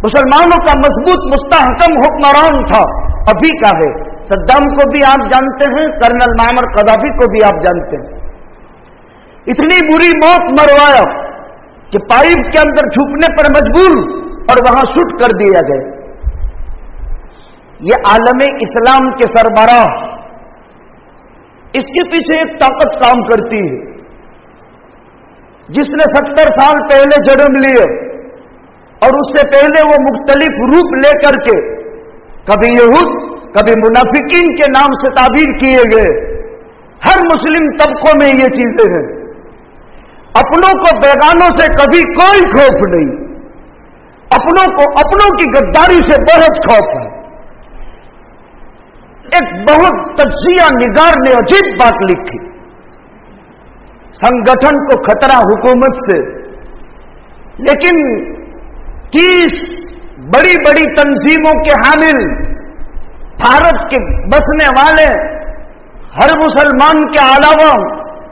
मुसलमानों का मजबूत मुस्तहकम हुक्मरान था, अभी का है। सद्दाम को भी आप जानते हैं, कर्नल मुअम्मर कज़ाफ़ी को भी आप जानते हैं। इतनी बुरी मौत मरवाया कि पाइप के अंदर छुपने पर मजबूर और वहां शूट कर दिया गया। ये आलम इस्लाम के सरबराह, इसके पीछे एक ताकत काम करती है जिसने 70 साल पहले जन्म लिए और उससे पहले वो मुख्तलिफ रूप लेकर के कभी यहूद, कभी मुनाफिकीन के नाम से ताबीर किए गए। हर मुस्लिम तबकों में ये चीजें हैं। अपनों को बेगानों से कभी कोई खौफ नहीं, अपनों को अपनों की गद्दारी से बहुत खौफ है। एक बहुत तज्जिया निगार ने अजीब बात लिखी, संगठन को खतरा हुकूमत से, लेकिन 30 बड़ी बड़ी तंजीमों के हामिल भारत के बसने वाले हर मुसलमान के अलावा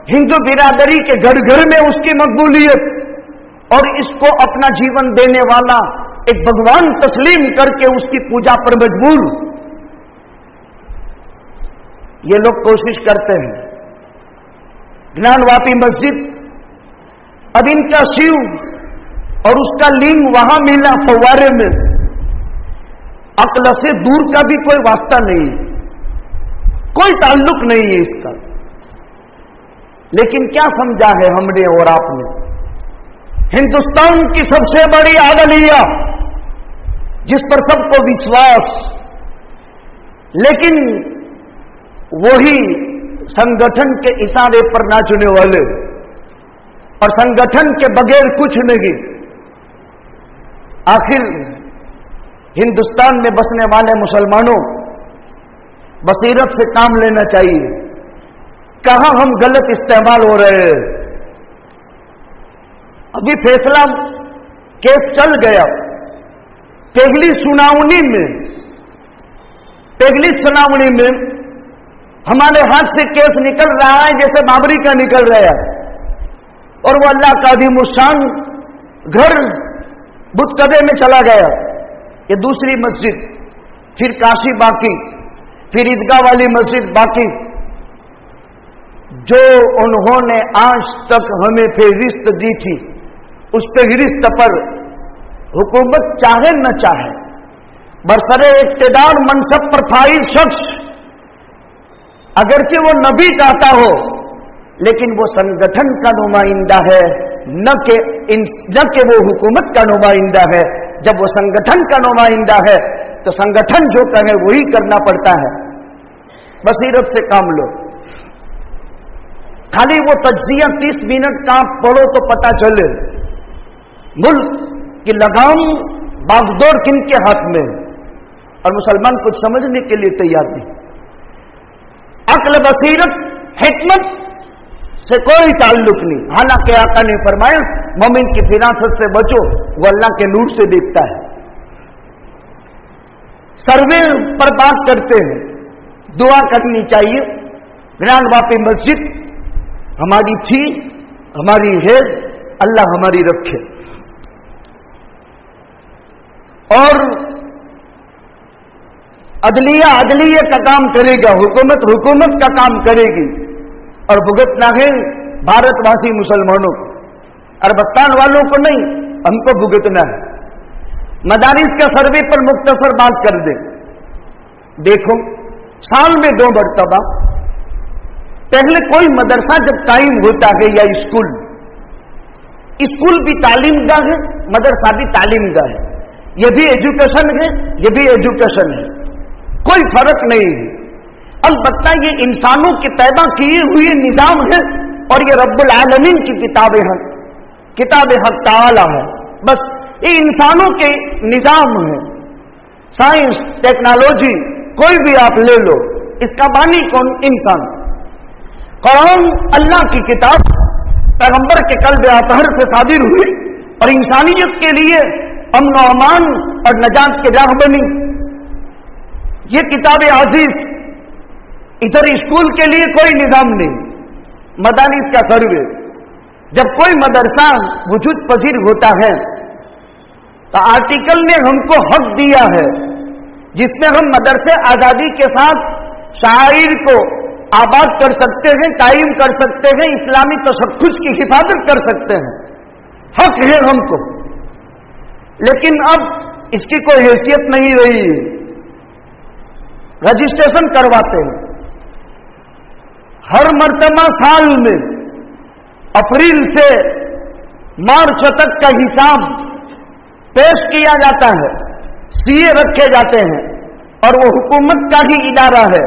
हिंदू बिरादरी के घर घर में उसकी मकबूलियत और इसको अपना जीवन देने वाला एक भगवान तस्लीम करके उसकी पूजा पर मजबूर, ये लोग कोशिश करते हैं। ज्ञानवापी मस्जिद, अब इनका शिव और उसका लिंग वहां मिला फव्वारे में, अक्ल से दूर का भी कोई वास्ता नहीं है, कोई ताल्लुक नहीं है इसका। लेकिन क्या समझा है हमने और आपने? हिंदुस्तान की सबसे बड़ी आदलिया जिस पर सबको विश्वास, लेकिन वही संगठन के इशारे पर नाचने वाले और संगठन के बगैर कुछ नहीं। आखिर हिंदुस्तान में बसने वाले मुसलमानों, बसीरत से काम लेना चाहिए। कहां हम गलत इस्तेमाल हो रहे हैं। अभी फैसला केस चल गया, पहली सुनावनी में हमारे हाथ से केस निकल रहा है जैसे बाबरी का निकल रहा है, और वो अल्लाह का अज़ीमुश्शान घर बुतकदे में चला गया। ये दूसरी मस्जिद, फिर काशी बाकी, फिर ईदगाह वाली मस्जिद बाकी। जो उन्होंने आज तक हमें फहरिस्त दी थी, उस फहरिस्त पर हुकूमत चाहे न चाहे, बरसरे इक्तिदार मनसब पर फाइज शख्स, अगरचे वो नबी कहता हो, लेकिन वो संगठन का नुमाइंदा है, न कि वो हुकूमत का नुमाइंदा है। जब वो संगठन का नुमाइंदा है तो संगठन जो कहे वही करना पड़ता है। बसीरत से काम लो। खाली वो तज्जिया 30 मिनट का पढ़ो तो पता चले मुल्क की लगाम बागडोर किनके हाथ में, और मुसलमान कुछ समझने के लिए तैयार नहीं। अक्ल, बसीरत, हिकमत से कोई ताल्लुक नहीं। हालांकि आका ने फरमाया मोमिन की फिरासत से बचो, वो अल्लाह के नूर से देखता है। सर्वे पर बात करते हैं, दुआ करनी चाहिए। ग्रांड वापी मस्जिद हमारी थी, हमारी है, अल्लाह हमारी रखे। और अदलिया अदलिया का काम करेगा, हुकूमत हुकूमत का काम करेगी, और भुगतना है भारतवासी मुसलमानों को, अरबस्तान वालों को नहीं, हमको भुगतना है। मदारिस का सर्वे पर मुख्तसर बात कर दे। देखो, साल में 2 मरतबा, पहले कोई मदरसा जब कायम होता है या स्कूल भी तालीम गाह है, मदरसा भी तालीम गाह है, ये भी एजुकेशन है, ये भी एजुकेशन है, कोई फर्क नहीं है। अलबत्ता ये इंसानों के पैदा किए हुए निजाम है, और ये रब्बुल आलमीन की किताबें हैं, किताब हक ताला है। बस ये इंसानों के निजाम है। साइंस, टेक्नोलॉजी कोई भी आप ले लो, इसका बानी कौन? इंसान। कुरान अल्लाह की किताब पैगंबर के कल्ब अतहर से सादिर हुई, और इंसानियत के लिए अमन और अमान और नजात के राह बनी। ये किताब अजीज, इधर स्कूल के लिए कोई निजाम नहीं। मदारिस का सर्वे, जब कोई मदरसा वजूद पजीर होता है तो आर्टिकल ने हमको हक दिया है, जिसमें हम मदरसे आजादी के साथ शायर को आबाद कर सकते हैं, कायम कर सकते हैं, इस्लामी तशख्खुस की हिफाजत कर सकते हैं। हक है हमको, लेकिन अब इसकी कोई हैसियत नहीं रही। रजिस्ट्रेशन करवाते हैं हर मर्तबा, साल में अप्रैल से मार्च तक का हिसाब पेश किया जाता है, सीए रखे जाते हैं, और वो हुकूमत का ही इदारा है,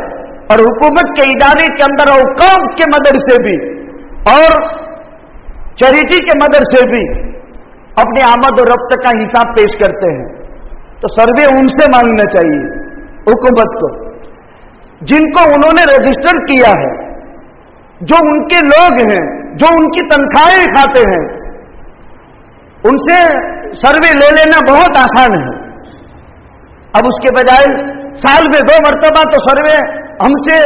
और हुकूमत के इदारे के अंदर औकाफ के मदरसे भी और चैरिटी के मदरसे भी अपने आमद और रफ्त का हिसाब पेश करते हैं। तो सर्वे उनसे मांगना चाहिए हुकूमत को, जिनको उन्होंने रजिस्टर किया है, जो उनके लोग हैं, जो उनकी तनख्वाहें खाते हैं, उनसे सर्वे ले लेना बहुत आसान है। अब उसके बजाय साल में 2 मरतबा तो सर्वे हमसे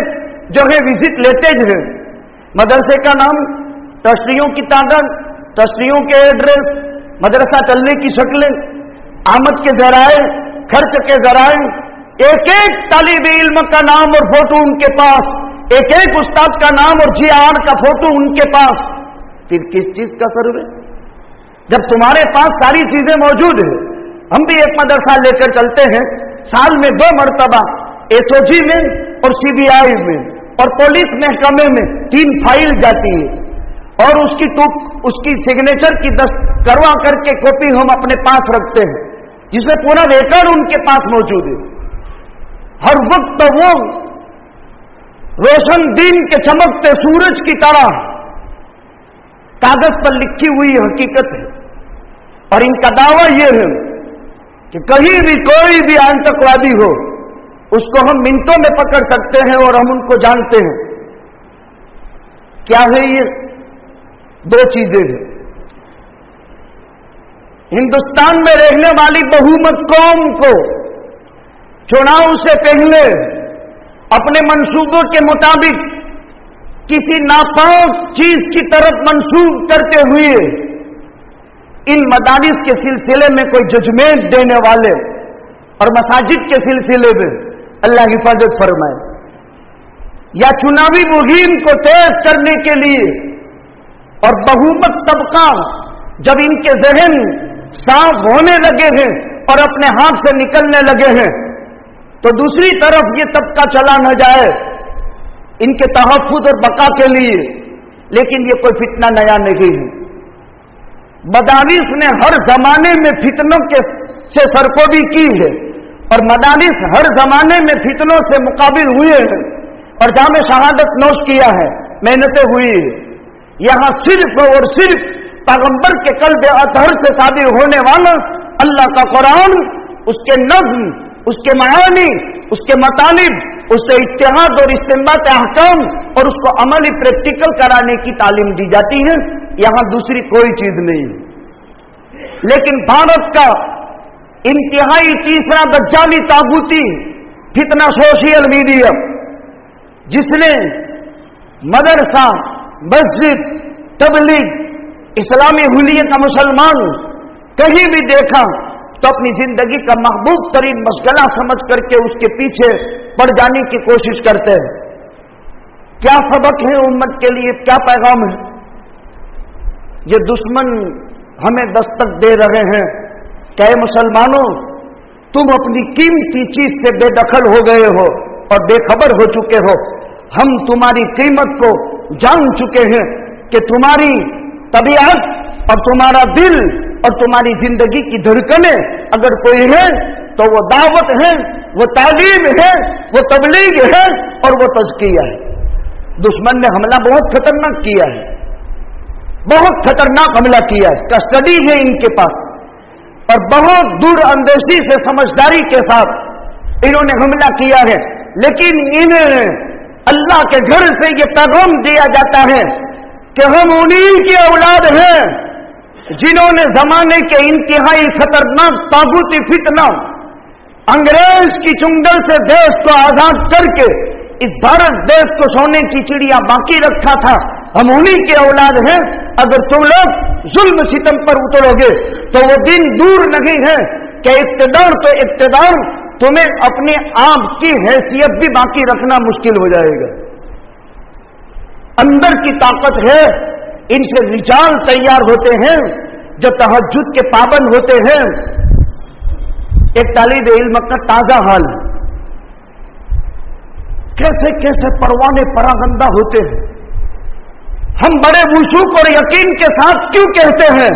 जो है विजिट लेते ही हैं। मदरसे का नाम, ट्रस्टियों की तादाद, ट्रस्टियों के एड्रेस, मदरसा चलने की शक्लें, आमद के जराए, खर्च के जराए, एक एक तालिब इल्म का नाम और फोटो उनके पास, एक एक उस्ताद का नाम और जीआर का फोटो उनके पास। फिर किस चीज का सर्वे? जब तुम्हारे पास सारी चीजें मौजूद है। हम भी एक मदरसा लेकर चलते हैं, साल में 2 मरतबा एसओजी में और सीबीआई में और पुलिस महकमे में 3 फाइल जाती है और उसकी सिग्नेचर की करवा करके कॉपी हम अपने पास रखते हैं, जिसमें पूरा रिकॉर्ड उनके पास मौजूद है। हर वक्त वो रोशन दिन के चमकते सूरज की तरह कागज पर लिखी हुई हकीकत है। और इनका दावा यह है कि कहीं भी कोई भी आतंकवादी हो उसको हम मिनटों में पकड़ सकते हैं और हम उनको जानते हैं। क्या है ये? 2 चीजें हैं। हिंदुस्तान में रहने वाली बहुमत कौम को चुनाव से पहले अपने मंसूबों के मुताबिक किसी नापाक चीज की तरफ मंसूब करते हुए इन मदारिस के सिलसिले में कोई जजमेंट देने वाले और मसाजिद के सिलसिले में अल्लाह हिफाजत फरमाए, या चुनावी मुहिम को तेज करने के लिए और बहुमत तबका जब इनके जहन साफ होने लगे हैं और अपने हाथ से निकलने लगे हैं तो दूसरी तरफ ये तबका चला न जाए इनके तहफ्फुज़ और बका के लिए। लेकिन ये कोई फितना नया नहीं है। मदारिस ने हर जमाने में फितनों से सरकोबी की है और मदारिस हर जमाने में फितनों से मुकाबिल हुए हैं और जहां में शहादत नोश किया है, मेहनतें हुई है। यहां सिर्फ और सिर्फ पैगंबर के कल्ब अतहर से सादिर होने वाला अल्लाह का कुरान, उसके नज़्म, उसके मानी, उसके मतालिब, उससे इत्तेहाद और इस्तिंबात अहकाम और उसको अमली प्रैक्टिकल कराने की तालीम दी जाती है। यहां दूसरी कोई चीज नहीं। लेकिन भारत का इंतहाई तीसरा दज्जाली ताबूती फितना सोशल मीडिया, जिसने मदरसा, मस्जिद, तबलीग, इस्लामी हुलियत का मुसलमान कहीं भी देखा तो अपनी जिंदगी का महबूब तरीन मशगला समझ करके उसके पीछे पड़ जाने की कोशिश करते हैं। क्या सबक है उम्मत के लिए, क्या पैगाम है? ये दुश्मन हमें दस्तक दे रहे हैं कि मुसलमानों, तुम अपनी कीमती चीज से बेदखल हो गए हो और बेखबर हो चुके हो। हम तुम्हारी कीमत को जान चुके हैं कि तुम्हारी तबीयत और तुम्हारा दिल और तुम्हारी जिंदगी की धड़कनें अगर कोई है तो वो दावत है, वो तालीम है, वो तबलीग है और वो तज़किया है। दुश्मन ने हमला बहुत खतरनाक किया है, बहुत खतरनाक हमला किया है। कस्टडी है इनके पास और बहुत दूर अंदेशी से समझदारी के साथ इन्होंने हमला किया है। लेकिन इन्हें अल्लाह के घर से ये पैगाम दिया जाता है कि हम उन्हीं की औलाद हैं जिन्होंने जमाने के इंतहाई खतरनाक तागूती फितना अंग्रेज की चुंगल से देश को आजाद करके इस भारत देश को सोने की चिड़िया बाकी रखा था। हम उन्हीं के औलाद हैं। अगर तुम लोग जुल्म सितम पर उतरोगे तो वो दिन दूर नहीं है कि इक्तदार तो इक्तदार, तुम्हें अपने आप की हैसियत भी बाकी रखना मुश्किल हो जाएगा। अंदर की ताकत है, इनसे रिजाल तैयार होते हैं जो तहज्जुद के पाबंद होते हैं। एक तालिब इल्म का ताजा हाल, कैसे कैसे परवाने परागंदा होते हैं। हम बड़े वुसूक और यकीन के साथ क्यों कहते हैं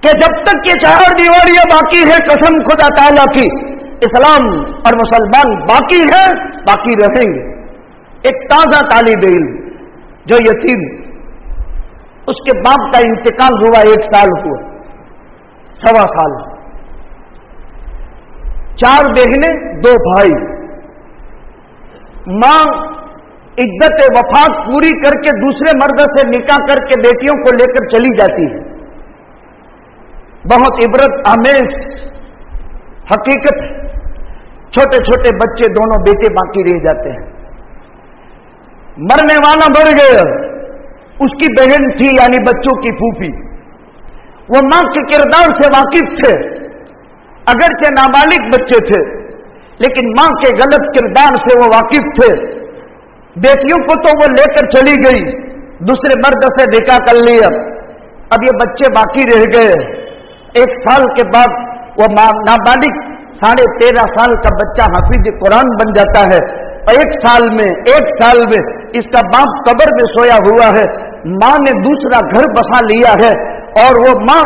कि जब तक ये 4 दीवारियां बाकी है, कसम खुदा ताला की, इस्लाम और मुसलमान बाकी है, बाकी रहेंगे। एक ताजा तालिब इल्म जो यतीम, उसके बाप का इंतकाल हुआ, 1 साल हुआ, 1.25 साल, 4 बहनें 2 भाई। मां इद्दत वफात पूरी करके दूसरे मर्द से निकाह करके बेटियों को लेकर चली जाती है। बहुत इबरत आमेज हकीकत है। छोटे छोटे बच्चे, दोनों बेटे बाकी रह जाते हैं। मरने वाला मर गया, उसकी बहन थी यानी बच्चों की फूफी, वो मां के किरदार से वाकिफ थे। अगरचे नाबालिग बच्चे थे लेकिन मां के गलत किरदार से वो वाकिफ थे। बेटियों को तो वो लेकर चली गई, दूसरे मर्द से निकाह कर लिया। अब ये बच्चे बाकी रह गए। 1 साल के बाद वो नाबालिग 13.5 साल का बच्चा हाफिज कुरान बन जाता है। 1 साल में इसका बाप कब्र में सोया हुआ है, माँ ने दूसरा घर बसा लिया है और वो माँ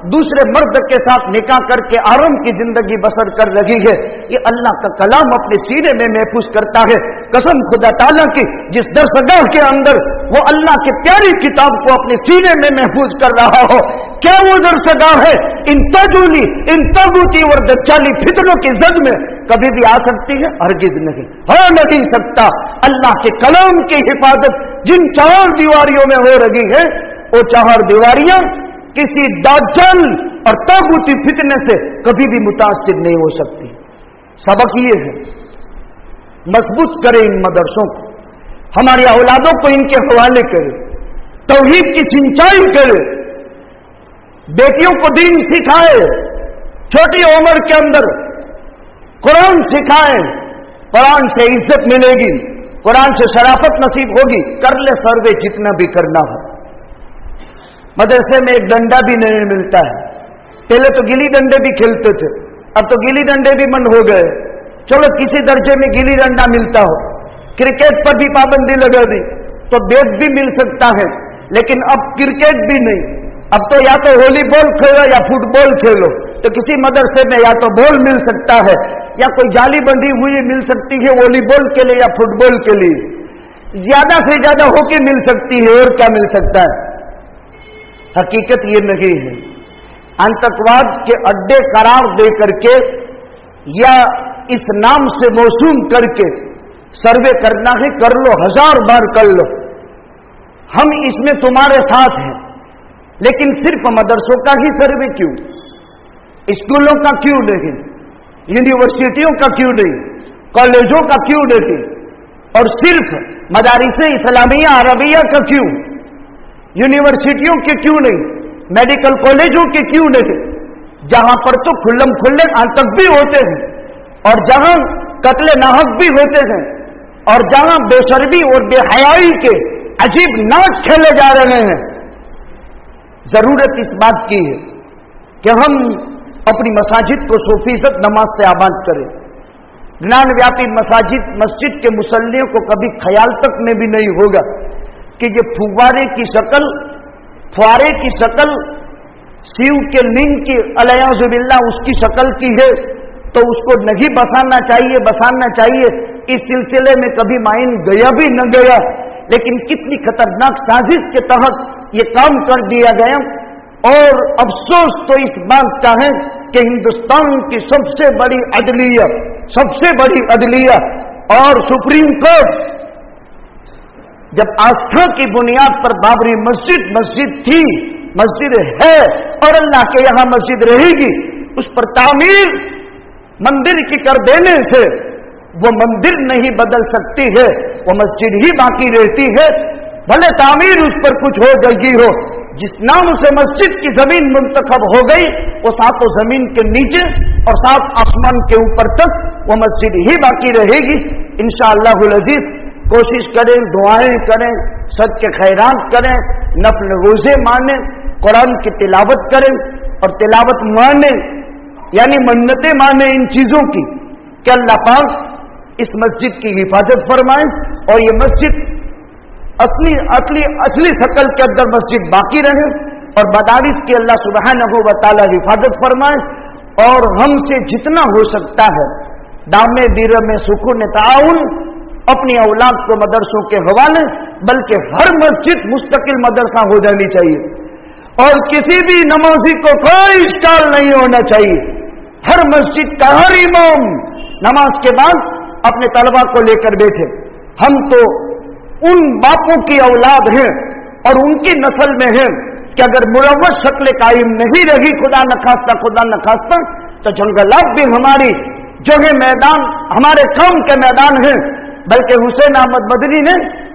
दूसरे मर्द के साथ निकाह करके आराम की जिंदगी बसर कर रही है। ये अल्लाह का कलाम अपने सीने में महफूज करता है। कसम खुदा ताला की, जिस दरसगाह के अंदर वो अल्लाह की प्यारी किताब को अपने सीने में महफूज कर रहा हो, क्या वो दरसगाह है इन तागूती और दज्जाली फितनों की जद में कभी भी आ सकती है? हरगिज नहीं, हो नहीं सकता। अल्लाह के कलाम की हिफाजत जिन 4 दीवारियों में हो रही है, वो 4 दीवारियां किसी दाज्जाल और तागूती फितने से कभी भी मुतासिर नहीं हो सकती। सबक ये है, मजबूत करें इन मदरसों को, हमारी औलादों को इनके हवाले करें, तौहीद की सिंचाई करें, बेटियों को दीन सिखाए, छोटी उम्र के अंदर कुरान सिखाएं। कुरान से इज्जत मिलेगी, कुरान से शराफत नसीब होगी। कर ले सर्वे जितना भी करना हो। मदरसे में एक डंडा भी नहीं मिलता है। पहले तो गिली डंडे भी खेलते थे, अब तो गिली डंडे भी बंद हो गए। चलो किसी दर्जे में गिली डंडा मिलता हो। क्रिकेट पर भी पाबंदी लगा दी तो बैट भी मिल सकता है, लेकिन अब क्रिकेट भी नहीं। अब तो या तो वॉलीबॉल खेलो या फुटबॉल खेलो। तो किसी मदरसे में या तो बॉल मिल सकता है या कोई जाली बंधी हुई मिल सकती है वॉलीबॉल के लिए या फुटबॉल के लिए। ज्यादा से ज्यादा हॉकी मिल सकती है, और क्या मिल सकता है? हकीकत ये नहीं है। आतंकवाद के अड्डे करार दे करके या इस नाम से मौसूम करके सर्वे करना है, कर लो, 1000 बार कर लो, हम इसमें तुम्हारे साथ हैं। लेकिन सिर्फ मदरसों का ही सर्वे क्यों? स्कूलों का क्यों नहीं? यूनिवर्सिटियों का क्यों नहीं? कॉलेजों का क्यों नहीं? और सिर्फ मदारिसे इस्लामिया अरबिया का क्यों? यूनिवर्सिटियों के क्यों नहीं? मेडिकल कॉलेजों के क्यों नहीं? जहां पर तो खुल्लम खुल्ले आतंक भी होते हैं और जहां कत्ले नाहक भी होते हैं और जहां बेशर्मी और बेहयाई के अजीब नाच खेले जा रहे हैं। जरूरत इस बात की है कि हम अपनी मसाजिद को 100% नमाज से आबाद करें। ज्ञान व्यापी मस्जिद के मुसल्लियों को कभी ख्याल तक में भी नहीं होगा कि ये फुव्वारे की शक्ल शिव के लिंग की अलयाजुबिल्ला उसकी शक्ल की है, तो उसको नहीं बसाना चाहिए। इस सिलसिले में कभी माइन गया भी न गया, लेकिन कितनी खतरनाक साजिश के तहत ये काम कर दिया गया। और अफसोस तो इस बात का है कि हिंदुस्तान की सबसे बड़ी अदलिया और सुप्रीम कोर्ट जब आस्था की बुनियाद पर बाबरी मस्जिद थी, मस्जिद है और अल्लाह के यहां मस्जिद रहेगी, उस पर तामीर मंदिर की कर देने से वो मंदिर नहीं बदल सकती है, वो मस्जिद ही बाकी रहती है। भले तामीर उस पर कुछ हो गई हो, जिस नाम से मस्जिद की जमीन मुंतखब हो गई, वो 7 जमीन के नीचे और 7 आसमान के ऊपर तक वो मस्जिद ही बाकी रहेगी। इंशाअल्लाहुल अजीज कोशिश करें, दुआएं करें, सदके खैरात करें, नफल रोजे माने, कुरान की तिलावत करें और तिलावत माने यानी मन्नतें माने इन चीजों की कि अल्लाह पाक इस मस्जिद की हिफाजत फरमाए और ये मस्जिद असली शक्ल के अंदर मस्जिद बाकी रहे और मदारिस की अल्लाह सुब्हानहू व तआला हिफाजत फरमाए। और हमसे जितना हो सकता है दामे दीर में सुकून ताउन अपनी औलाद को मदरसों के हवाले, बल्कि हर मस्जिद मुस्तकिल मदरसा हो जानी चाहिए और किसी भी नमाजी को कोई इश्काल नहीं होना चाहिए। हर मस्जिद का हर इमाम नमाज के बाद अपने तलबा को लेकर बैठे। हम तो उन बापों की औलाद हैं और उनकी नस्ल में हैं कि अगर मुरव्वत शक्ल कायम नहीं रही, खुदा न खास्ता, तो जंगलात भी हमारी जगह मैदान हमारे काम के मैदान हैं। बल्कि हुसैन अहमद मदनी ने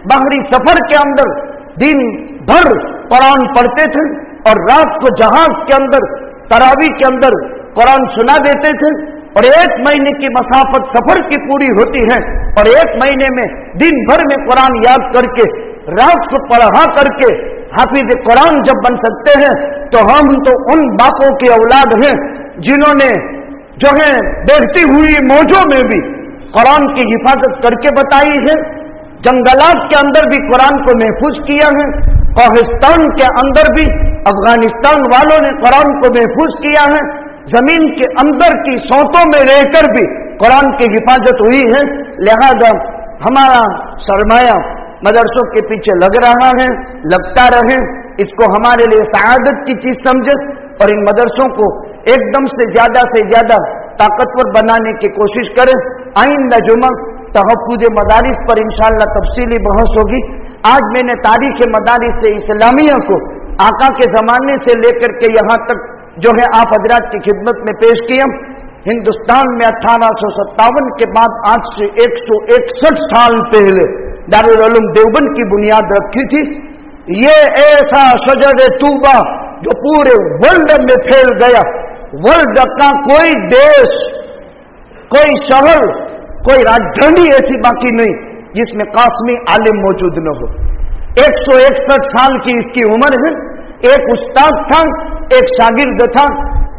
बाहरी सफर के अंदर दिन भर कुरान पढ़ते थे और रात को जहाज के अंदर तरावी के अंदर कुरान सुना देते थे और 1 महीने की मसाफत सफर की पूरी होती है और 1 महीने में दिन भर में कुरान याद करके रात को पढ़ा करके हाफिज कुरान जब बन सकते हैं, तो हम तो उन बापों की औलाद हैं जिन्होंने जो है बहती हुई मौजों में भी कुरान की हिफाजत करके बताई है। जंगलात के अंदर भी कुरान को महफूज किया है। कोहिस्तान के अंदर भी अफगानिस्तान वालों ने कुरान को महफूज किया है। जमीन के अंदर की सोतों में रहकर भी कुरान की हिफाजत हुई है। लिहाजा हमारा सरमाया मदरसों के पीछे लग रहा है, लगता रहे, इसको हमारे लिए सआदत की चीज समझे और इन मदरसों को एकदम से ज्यादा ताकतवर बनाने की कोशिश करें। आइंदा जुमा तहफ्फुज़ मदारिस पर इंशाअल्लाह तफसीली बहस होगी। आज मैंने तारीख मदारिस इस्लामिया को आका के जमाने से लेकर के यहाँ तक जो है आप हजरात की खिदमत में पेश किया। हिंदुस्तान में 1857 के बाद आज से 161 साल पहले दारुल उलूम देवबंद की बुनियाद रखी थी। ये ऐसा शजर तूबा जो पूरे वर्ल्ड में फैल गया। वर्ल्ड का कोई देश, कोई शहर, कोई राजधानी ऐसी बाकी नहीं जिसमें कासमी आलिम मौजूद न हो। 161 साल की इसकी उम्र है। एक उस्ताद था, एक शागिर्द था।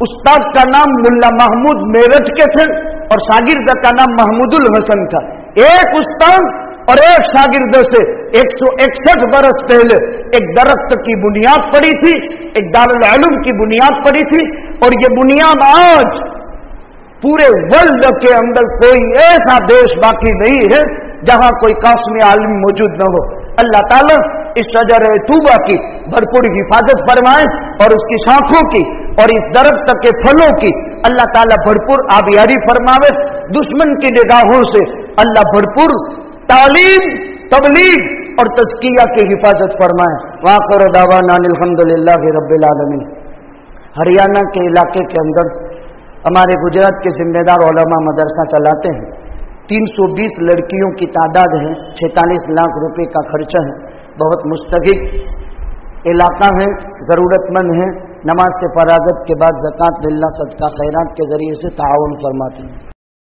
उस्ताद का नाम मुल्ला महमूद मेरठ के थे और शागिर्द का नाम महमूदुल हसन था। एक उस्ताद और एक शागिर्द से 161 बरस पहले एक दरख्त की बुनियाद पड़ी थी, एक दारुल उलूम की बुनियाद पड़ी थी। और ये बुनियाद आज पूरे वर्ल्ड के अंदर कोई ऐसा देश बाकी नहीं है जहां कोई कासमी आलिम मौजूद न हो। अल्लाह ताला इस शजर तूबा की भरपूर हिफाजत फरमाए और उसकी शाखों की और इस दरख्त के फलों की अल्लाह ताला भरपूर आबियारी फरमावे। दुश्मन की निगाहों से अल्लाह भरपूर तालीम, तबलीग और तज़किया की हिफाजत फरमाए। वाक़िर दावाना अल्हम्दुलिल्लाहि रब्बिल आलमीन। हरियाणा के इलाके के अंदर हमारे गुजरात के जिम्मेदार उलमा मदरसा चलाते हैं। 320 लड़कियों की तादाद है। 46 लाख रुपए का खर्चा है। बहुत मुस्तगिल इलाका है, ज़रूरतमंद है। नमाज से फरागत के बाद ज़कात, मिलना, सदका, खैरात के जरिए से ताउन फरमाते हैं।